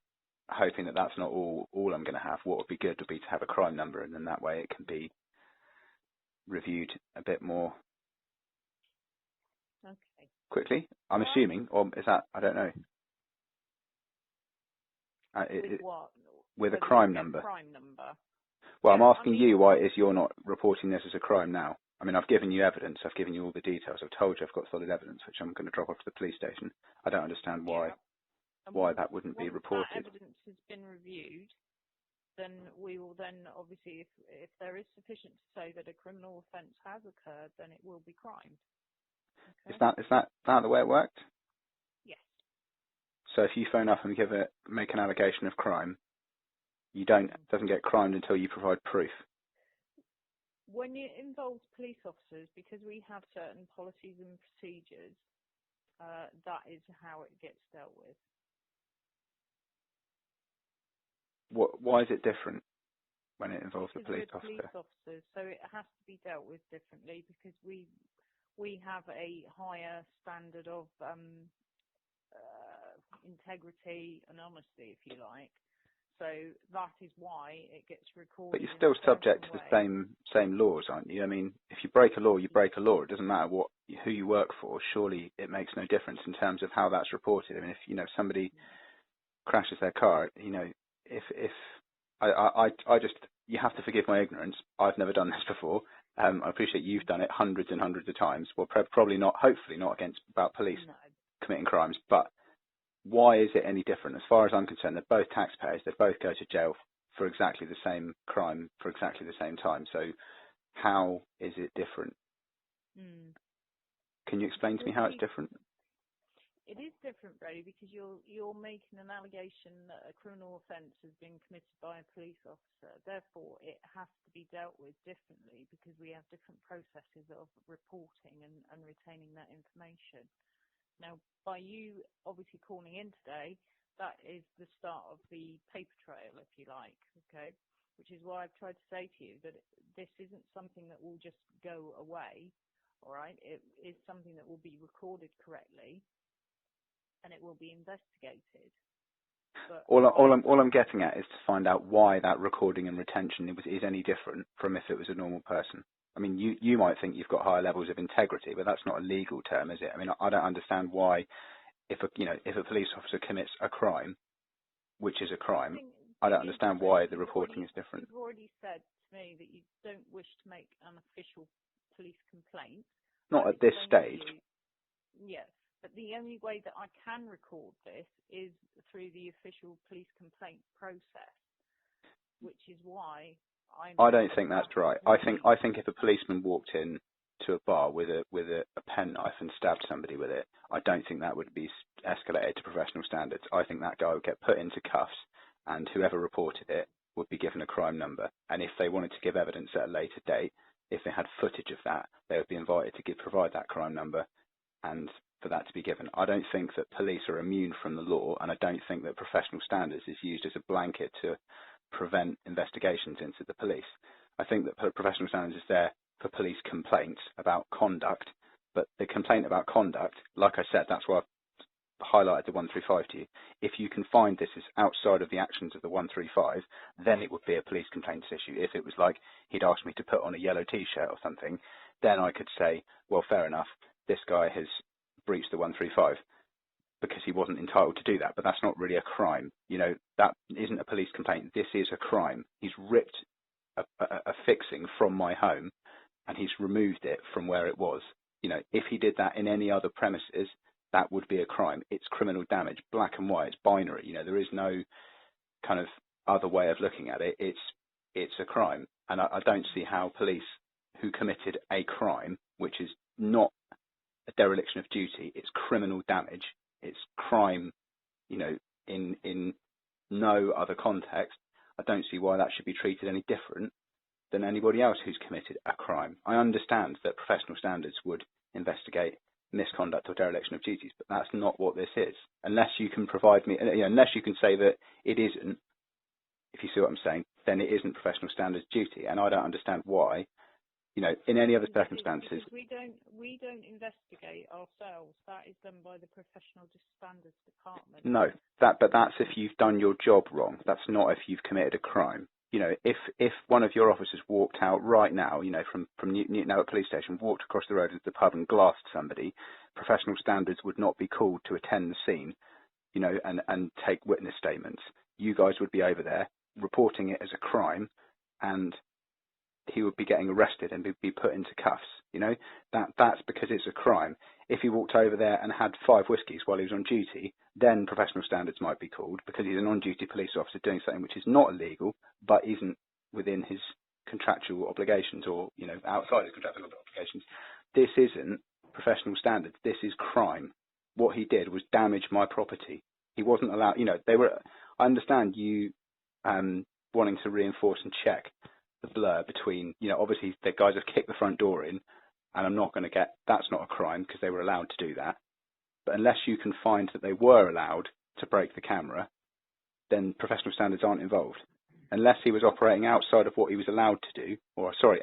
hoping that that's not all I'm going to have. What would be good would be to have a crime number, and then that way it can be reviewed a bit more quickly. I'm assuming, or is that, I don't know. With what? With a crime number. Well, Yeah, I'm asking you why it is you're not reporting this as a crime now. I've given you evidence. I've given you all the details. I've told you I've got solid evidence, which I'm going to drop off to the police station. I don't understand why that wouldn't be reported. Once that evidence has been reviewed, then we will then, obviously, if there is sufficient to say that a criminal offence has occurred, then it will be crimed. Okay? Is that the way it worked? Yes. So if you phone up and make an allegation of crime, doesn't get crimed until you provide proof. When it involves police officers, because we have certain policies and procedures, that is how it gets dealt with. Why is it different when it involves a Because police we're police officer? officers, so it has to be dealt with differently because we have a higher standard of integrity and honesty, if you like. So that is why it gets recorded. But you're still in a subject to certain the same laws, aren't you? I mean, if you break a law, you break a law. It doesn't matter who you work for. Surely it makes no difference in terms of how that's reported. I mean, if somebody crashes their car, if I just, you have to forgive my ignorance. I've never done this before. I appreciate you've done it hundreds and hundreds of times. Well, probably not, hopefully not about police No. committing crimes, but why is it any different? As far as I'm concerned, they're both taxpayers. They both go to jail for exactly the same crime for exactly the same time. So how is it different? Mm. Can you explain to me how it's different? It is different, really, because you're making an allegation that a criminal offence has been committed by a police officer. Therefore, it has to be dealt with differently because we have different processes of reporting and retaining that information. Now, by you obviously calling in today, that is the start of the paper trail, if you like, okay? Which is why I've tried to say to you that this isn't something that will just go away, all right? It is something that will be recorded correctly and it will be investigated. But All I'm getting at is to find out why that recording and retention is any different from if it was a normal person. I mean, you might think you've got higher levels of integrity, but that's not a legal term, is it? I mean, I don't understand why, if a police officer commits a crime, which is a crime, I don't understand why the reporting is different. You've already said to me that you don't wish to make an official police complaint. Not at this stage. Yes, but the only way that I can record this is through the official police complaint process, which is why I don't think that's right. I think if a policeman walked in to a bar with a penknife and stabbed somebody with it, I don't think that would be escalated to professional standards. I think that guy would get put into cuffs, and whoever reported it would be given a crime number. And if they wanted to give evidence at a later date, if they had footage of that, they would be invited to provide that crime number, and for that to be given. I don't think that police are immune from the law, and I don't think that professional standards is used as a blanket to prevent investigations into the police. I think that professional standards is there for police complaints about conduct, but the complaint about conduct, like I said, that's why I've highlighted the 135 to you. If you can find this is outside of the actions of the 135, then it would be a police complaints issue. If it was like he'd asked me to put on a yellow t-shirt or something, then I could say, well, fair enough, this guy has breached the 135 because he wasn't entitled to do that. But that's not really a crime. That isn't a police complaint. This is a crime. He's ripped a fixing from my home and he's removed it from where it was. If he did that in any other premises, that would be a crime. It's criminal damage, black and white. It's binary. There is no kind of other way of looking at it. It's a crime. And I don't see how police who committed a crime, which is not a dereliction of duty, it's criminal damage, it's crime, in no other context, I don't see why that should be treated any different than anybody else who's committed a crime. I understand that professional standards would investigate misconduct or dereliction of duties, but that's not what this is. Unless you can provide me, unless you can say that it isn't, if you see what I'm saying, then it isn't professional standards duty, and I don't understand why. In any other circumstances, we don't investigate ourselves. That is done by the professional standards department. No, but that's if you've done your job wrong. That's not if you've committed a crime. If one of your officers walked out right now, from Newton Abbot police station, walked across the road into the pub and glassed somebody, professional standards would not be called to attend the scene, and take witness statements. You guys would be over there reporting it as a crime, and he would be getting arrested and be put into cuffs. That's because it's a crime. If he walked over there and had 5 whiskies while he was on duty, then professional standards might be called because he's an on-duty police officer doing something which is not illegal but isn't within his contractual obligations or outside his contractual obligations. This isn't professional standards. This is crime. What he did was damage my property. He wasn't allowed. I understand you wanting to reinforce and check the blur between, obviously the guys have kicked the front door in, and I'm not going to that's not a crime because they were allowed to do that. But unless you can find that they were allowed to break the camera, then professional standards aren't involved. Unless he was operating outside of what he was allowed to do,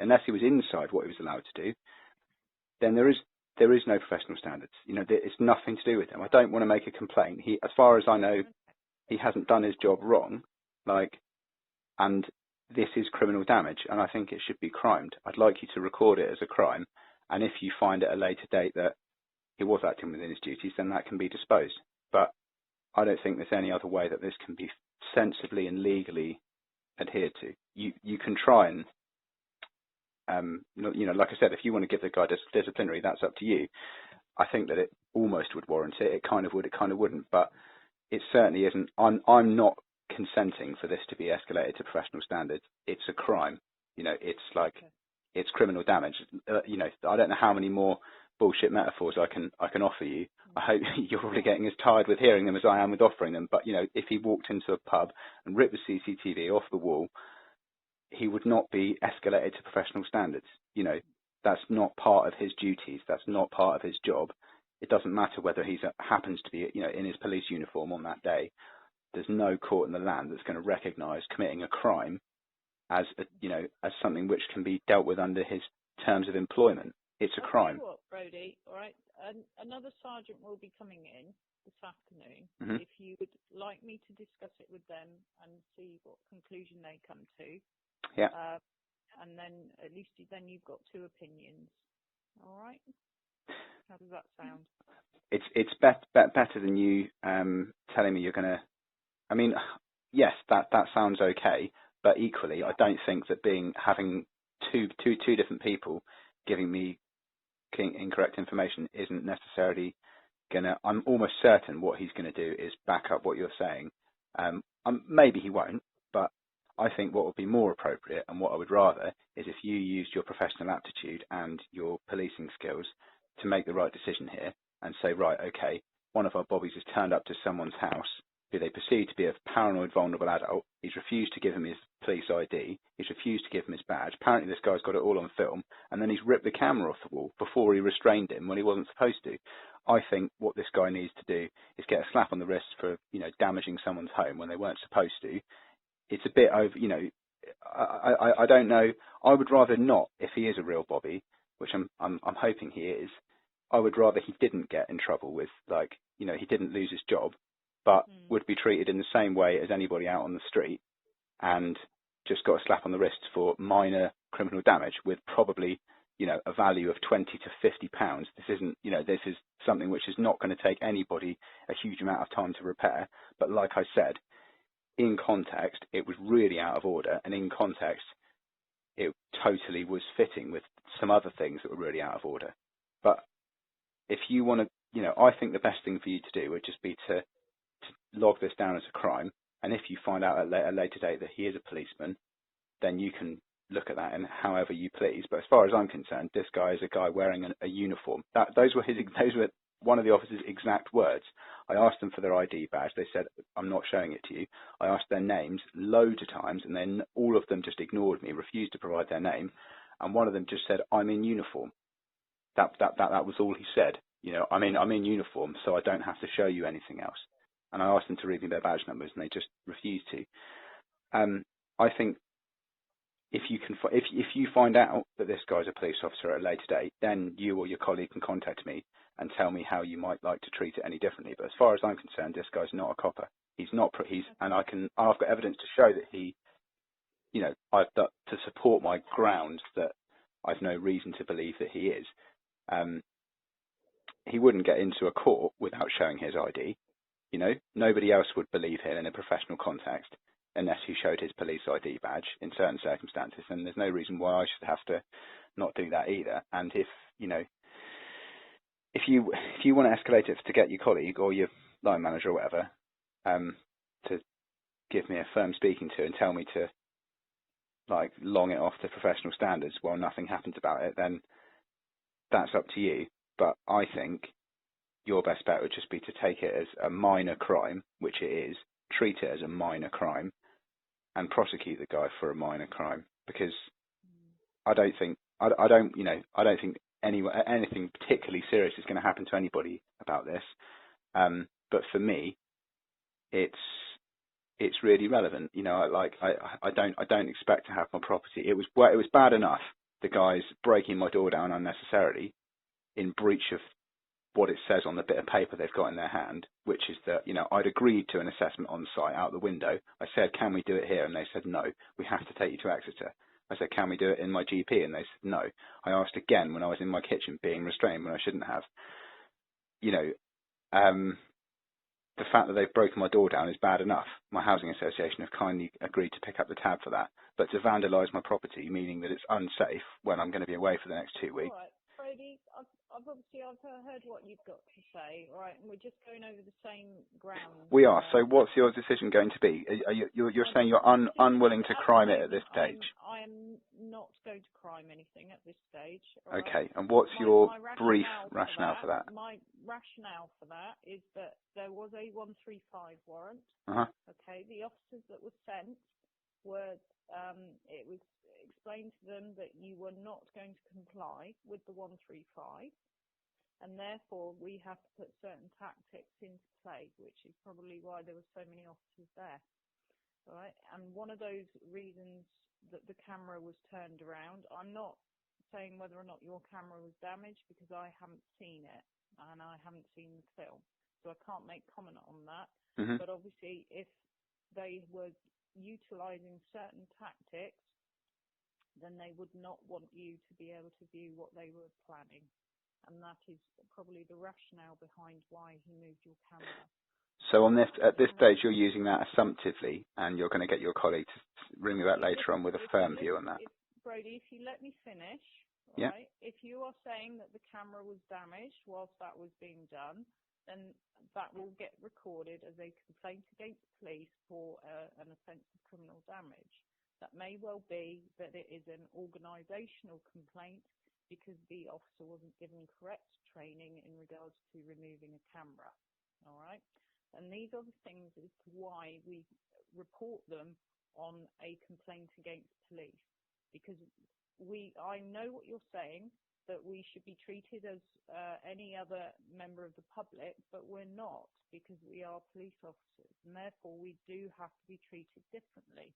unless he was inside what he was allowed to do, then there is no professional standards. It's nothing to do with him. I don't want to make a complaint. As far as I know, he hasn't done his job wrong, and this is criminal damage, and I think it should be crimed. I'd like you to record it as a crime, and if you find at a later date that he was acting within his duties, then that can be disposed. But I don't think there's any other way that this can be sensibly and legally adhered to. You can try and, like I said, if you want to give the guy disciplinary, that's up to you. I think that it almost would warrant it. It kind of would, it kind of wouldn't, but it certainly isn't. I'm not consenting for this to be escalated to professional standards. It's a crime. It's criminal damage. I don't know how many more bullshit metaphors I can offer you. I hope you're probably getting as tired with hearing them as I am with offering them. But if he walked into a pub and ripped the CCTV off the wall, he would not be escalated to professional standards. That's not part of his duties. That's not part of his job. It doesn't matter whether he happens to be, in his police uniform on that day. There's no court in the land that's going to recognise committing a crime as something which can be dealt with under his terms of employment. It's a crime. What, Brodie? All right. Another sergeant will be coming in this afternoon. Mm-hmm. If you would like me to discuss it with them and see what conclusion they come to. Yeah. And then at least then you've got two opinions. All right. How does that sound? It's better than you telling me you're going to. I mean, yes, that sounds okay, but equally, I don't think that having two different people giving me incorrect information isn't necessarily gonna. I'm almost certain what he's going to do is back up what you're saying. Maybe he won't, but I think what would be more appropriate and what I would rather is if you used your professional aptitude and your policing skills to make the right decision here and say, right, okay, one of our bobbies has turned up to someone's house who they perceive to be a paranoid, vulnerable adult. He's refused to give him his police ID. He's refused to give him his badge. Apparently this guy's got it all on film. And then he's ripped the camera off the wall before he restrained him when he wasn't supposed to. I think what this guy needs to do is get a slap on the wrist for, damaging someone's home when they weren't supposed to. It's a bit over, I don't know. I would rather not, if he is a real bobby, which I'm hoping he is. I would rather he didn't get in trouble with, he didn't lose his job, but would be treated in the same way as anybody out on the street and just got a slap on the wrist for minor criminal damage with probably, a value of 20 to 50 pounds. This isn't, this is something which is not going to take anybody a huge amount of time to repair. But like I said, in context, it was really out of order, and in context, it totally was fitting with some other things that were really out of order. But if you want to, I think the best thing for you to do would just be to log this down as a crime, and if you find out at a later date that he is a policeman, then you can look at that in however you please. But as far as I'm concerned, this guy is a guy wearing a uniform. Those were one of the officer's exact words. I asked them for their ID badge. They said, I'm not showing it to you. I asked their names loads of times, and then all of them just ignored me, refused to provide their name. And one of them just said, I'm in uniform. That was all he said. I'm in uniform, so I don't have to show you anything else. And I asked them to read me their badge numbers, and they just refused to. I think if you find out that this guy's a police officer at a later date, then you or your colleague can contact me and tell me how you might like to treat it any differently. But as far as I'm concerned, this guy's not a copper. He's not. And I've got evidence to show that he, to support my ground that I've no reason to believe that he is. He wouldn't get into a court without showing his ID. Nobody else would believe him in a professional context unless he showed his police ID badge in certain circumstances. And there's no reason why I should have to not do that either. And if you want to escalate it to get your colleague or your line manager or whatever to give me a firm speaking to and tell me to long it off to professional standards while nothing happens about it, then that's up to you. But I think your best bet would just be to take it as a minor crime, which it is, treat it as a minor crime, and prosecute the guy for a minor crime. Because I don't think anything particularly serious is going to happen to anybody about this. But for me, it's it's really relevant. You know, I don't expect to have my property. It was bad enough, the guys breaking my door down unnecessarily in breach of what it says on the bit of paper they've got in their hand, which is that, you know, I'd agreed to an assessment on site out the window. I said, can we do it here? And they said, no, we have to take you to Exeter. I said, can we do it in my GP? And they said, no. I asked again when I was in my kitchen being restrained when I shouldn't have. You know, the fact that they've broken my door down is bad enough. My housing association have kindly agreed to pick up the tab for that. But to vandalise my property, meaning that it's unsafe when I'm going to be away for the next 2 weeks. All right, Brody, I've heard what you've got to say, all right, and we're just going over the same ground. We are. So what's your decision going to be? You're saying you're unwilling to crime it at this stage? I am not going to crime anything at this stage. Okay, and what's your brief rationale for that? My rationale for that is that there was a 135 warrant. Okay, the officers that were sent were, it was explained to them that you were not going to comply with the 135, and therefore we have to put certain tactics into play, which is probably why there were so many officers there. All right, and one of those reasons that the camera was turned around, I'm not saying whether or not your camera was damaged because I haven't seen it and I haven't seen the film, so I can't make comment on that. But obviously, if they were utilising certain tactics, then they would not want you to be able to view what they were planning. And that is probably the rationale behind why he moved your camera. So on this, at this stage, you're using that assumptively, and you're going to get your colleague to ring me back later on with a firm view on that. Brody, if you let me finish, right? If you are saying that the camera was damaged whilst that was being done, then that will get recorded as a complaint against police for an offence of criminal damage. That may well be that it is an organisational complaint because the officer wasn't given correct training in regards to removing a camera. All right? And these are the things as to why we report them on a complaint against police. Because I know what you're saying, that we should be treated as any other member of the public, but we're not, because we are police officers, and therefore we do have to be treated differently.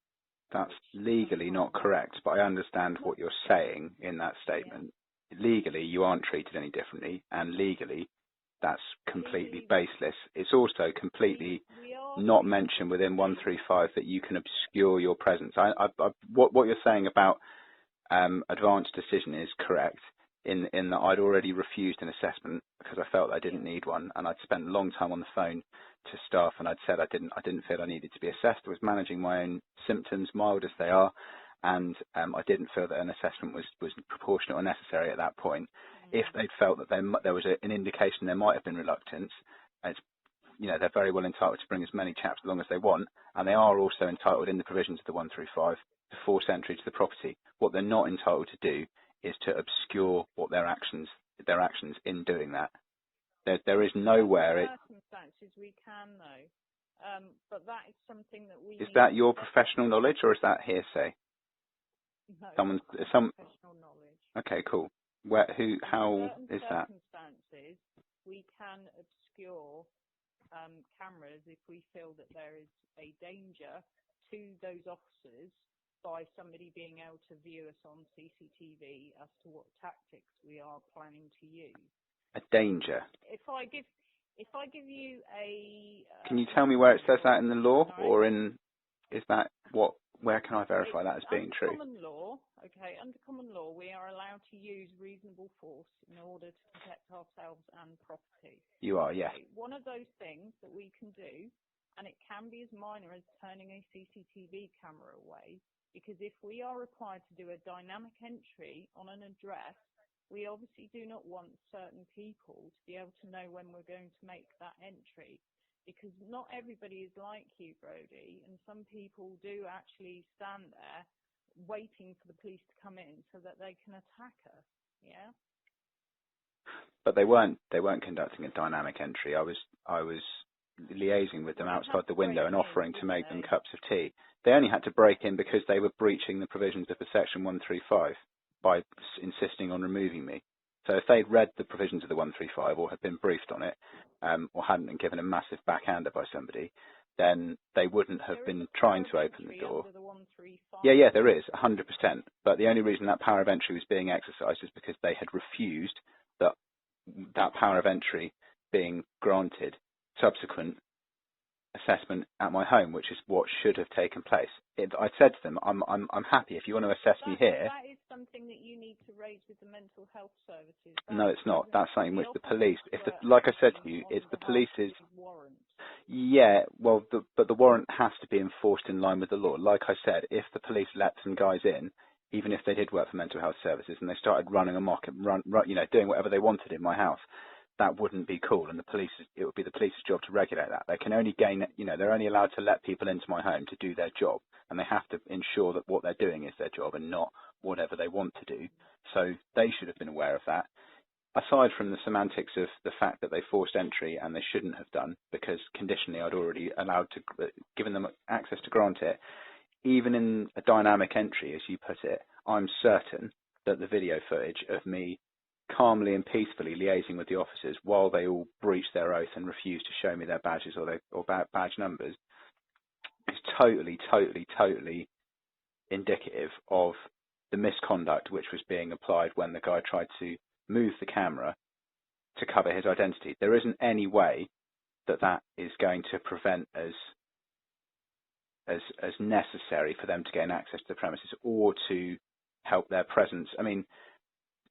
That's legally not correct, but I understand what you're saying in that statement. Legally, you aren't treated any differently, and legally, that's completely baseless. It's also completely not mentioned within 135 that you can obscure your presence. What you're saying about advanced decision is correct in that I'd already refused an assessment because I felt I didn't need one, and I'd spent a long time on the phone to staff, and I'd said I didn't feel I needed to be assessed. I was managing my own symptoms, mild as they are, and I didn't feel that an assessment was proportionate or necessary at that point. If they'd felt that there was an indication there might have been reluctance, it's, you know, they're very well entitled to bring as many chaps along as they want, and they are also entitled in the provisions of the 135 to force entry to the property. What they're not entitled to do is to obscure what their actions in doing that. There is nowhere. In circumstances we can though, but that is something that we. Is that your professional knowledge or is that hearsay? No, professional knowledge. Okay, cool. How is that? In circumstances, we can obscure cameras if we feel that there is a danger to those officers by somebody being able to view us on CCTV as to what tactics we are planning to use. A danger. If I give you a. Can you tell me where it says that in the law, or is that what? Where can I verify that as being true? Common law, okay. Under common law, we are allowed to use reasonable force in order to protect ourselves and property. You are, yes. Okay. One of those things that we can do, and it can be as minor as turning a CCTV camera away, because if we are required to do a dynamic entry on an address, we obviously do not want certain people to be able to know when we're going to make that entry. Because not everybody is like you, Brody, and some people do actually stand there waiting for the police to come in so that they can attack us, yeah? But they weren't conducting a dynamic entry. I was liaising with them outside the window and offering to make them cups of tea. They only had to break in because they were breaching the provisions of the Section 135 by insisting on removing me. So if they'd read the provisions of the 135 or had been briefed on it, or hadn't been given a massive backhander by somebody, then they wouldn't have been trying to open the door. Under the 135. Yeah, there is, 100%. But the only reason that power of entry was being exercised is because they had refused that power of entry being granted subsequent assessment at my home, which is what should have taken place. I said to them, I'm happy if you want to assess me here. That is something that you need to raise with the mental health services. No, it's not. That's something with the police. Like I said to you, it's the police's. Yeah, well, but the warrant has to be enforced in line with the law. Like I said, if the police let some guys in, even if they did work for mental health services, and they started running amok and doing whatever they wanted in my house, that wouldn't be cool. And it would be the police's job to regulate that. They can only they're only allowed to let people into my home to do their job, and they have to ensure that what they're doing is their job and not whatever they want to do. So they should have been aware of that. Aside from the semantics of the fact that they forced entry and they shouldn't have done, because conditionally I'd already given them access to grant it, even in a dynamic entry, as you put it, I'm certain that the video footage of me calmly and peacefully liaising with the officers while they all breached their oath and refused to show me their badges or badge numbers is totally indicative of the misconduct which was being applied when the guy tried to move the camera to cover his identity. There isn't any way that is going to prevent as necessary for them to gain access to the premises or to help their presence. I mean,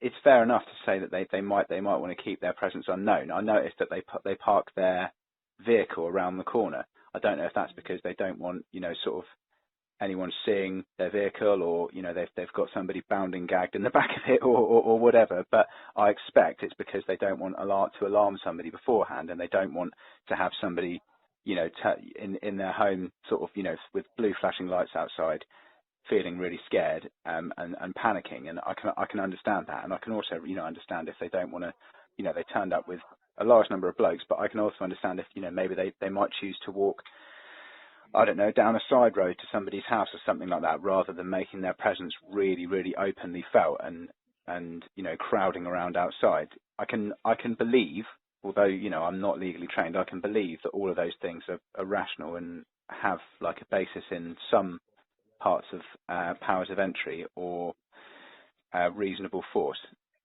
it's fair enough to say that they might want to keep their presence unknown. I noticed that they park their vehicle around the corner. I don't know if that's because they don't want sort of anyone seeing their vehicle, or they've got somebody bound and gagged in the back of it, or whatever. But I expect it's because they don't want to alarm somebody beforehand, and they don't want to have somebody in their home sort of with blue flashing lights outside, feeling really scared and panicking. And I can understand that, and I can also understand if they don't want to they turned up with a large number of blokes. But I can also understand if maybe they might choose to walk, I don't know, down a side road to somebody's house or something like that, rather than making their presence really openly felt and crowding around outside. I can believe, although I'm not legally trained, I can believe that all of those things are rational and have like a basis in some parts of powers of entry or reasonable force.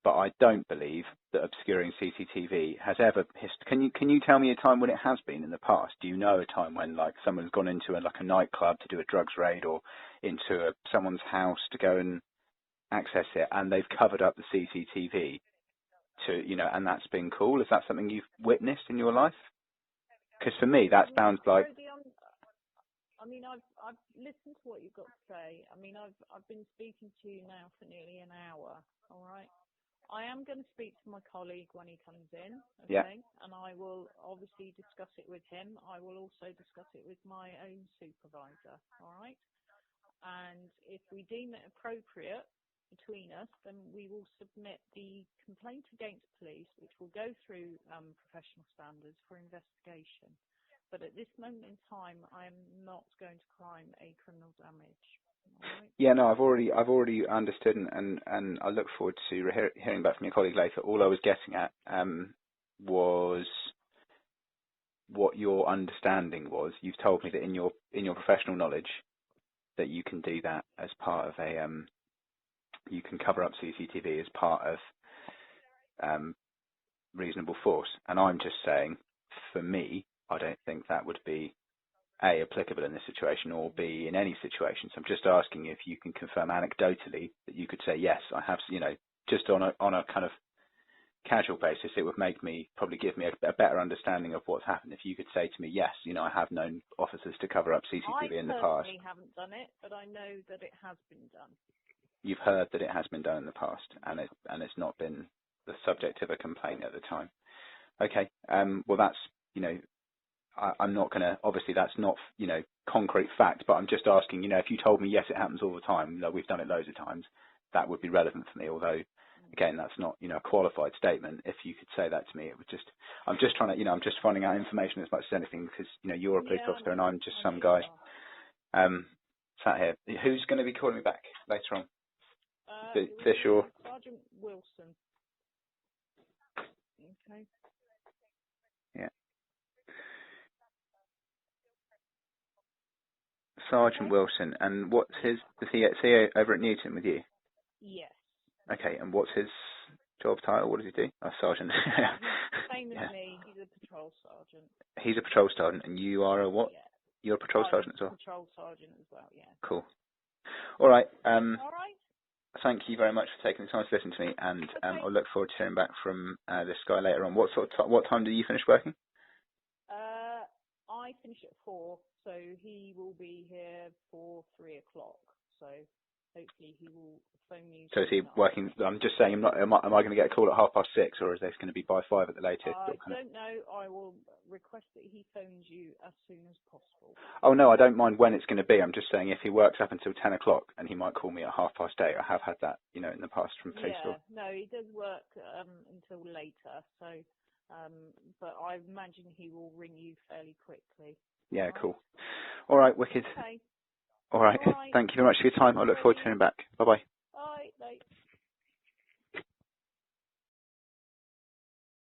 But I don't believe that obscuring CCTV has ever. Can you tell me a time when it has been in the past? Do you know a time when like someone's gone into a nightclub to do a drugs raid, or into someone's house to go and access it, and they've covered up the CCTV and that's been cool? Is that something you've witnessed in your life? Because for me, that sounds like. I mean, I've listened to what you've got to say. I mean, I've been speaking to you now for nearly an hour. All right. I am going to speak to my colleague when he comes in, okay? Yeah. And I will obviously discuss it with him. I will also discuss it with my own supervisor, all right? And if we deem it appropriate between us, then we will submit the complaint against police, which will go through professional standards for investigation. But at this moment in time, I am not going to claim a criminal damage. Right. Yeah, no, I've already understood, and I look forward to hearing back from your colleague later. All I was getting at was what your understanding was. You've told me that in your professional knowledge that you can do that as part of you can cover up CCTV as part of reasonable force. And I'm just saying, for me, I don't think that would be A, applicable in this situation, or B, in any situation. So I'm just asking if you can confirm anecdotally that you could say, yes, I have, just on a kind of casual basis, it would probably give me a better understanding of what's happened. If you could say to me, yes, I have known officers to cover up CCTV in the past. I personally haven't done it, but I know that it has been done. You've heard that it has been done in the past, and it's not been the subject of a complaint at the time. Okay. Well, that's, I'm not going to, obviously that's not, concrete fact, but I'm just asking, if you told me, yes, it happens all the time, we've done it loads of times, that would be relevant for me. Although, again, that's not, a qualified statement. If you could say that to me, it would just, I'm just trying to, I'm just finding out information as much as anything, because, you're a police officer and I'm just some guy sat here. Who's going to be calling me back later on? Fish or? Sergeant Wilson. Okay. Yeah. Sergeant Okay? Wilson. And what's his? Is he over at Newton with you? Yes. Okay. And what's his job title? What does he do? Oh, sergeant. He's same as Yeah. me. He's a patrol sergeant. He's a patrol sergeant, and you are a what? Yeah. You're a patrol I'm a sergeant as well. patrol sergeant as well. Yeah. Cool. All right. All right. Thank you very much for taking the time to listen to me, and Okay. I'll look forward to hearing back from this guy later on. What sort of what time do you finish working? I finish at 4, so he will be here for 3 o'clock. So hopefully he will phone you So is he soon working? after. I'm just saying, am I going to get a call at 6:30, or is this going to be by 5 at the latest? I don't know. I will request that he phones you as soon as possible. Oh no, I don't mind when it's going to be. I'm just saying if he works up until 10 o'clock and he might call me at 8:30. I have had that, in the past from police. Yeah, no, he does work until later. So, but I imagine he will ring you fairly quickly. Yeah, All cool. All right, wicked. right? Okay. All right. All right. Thank you very much for your time. I look forward to Ready? hearing back. Bye bye.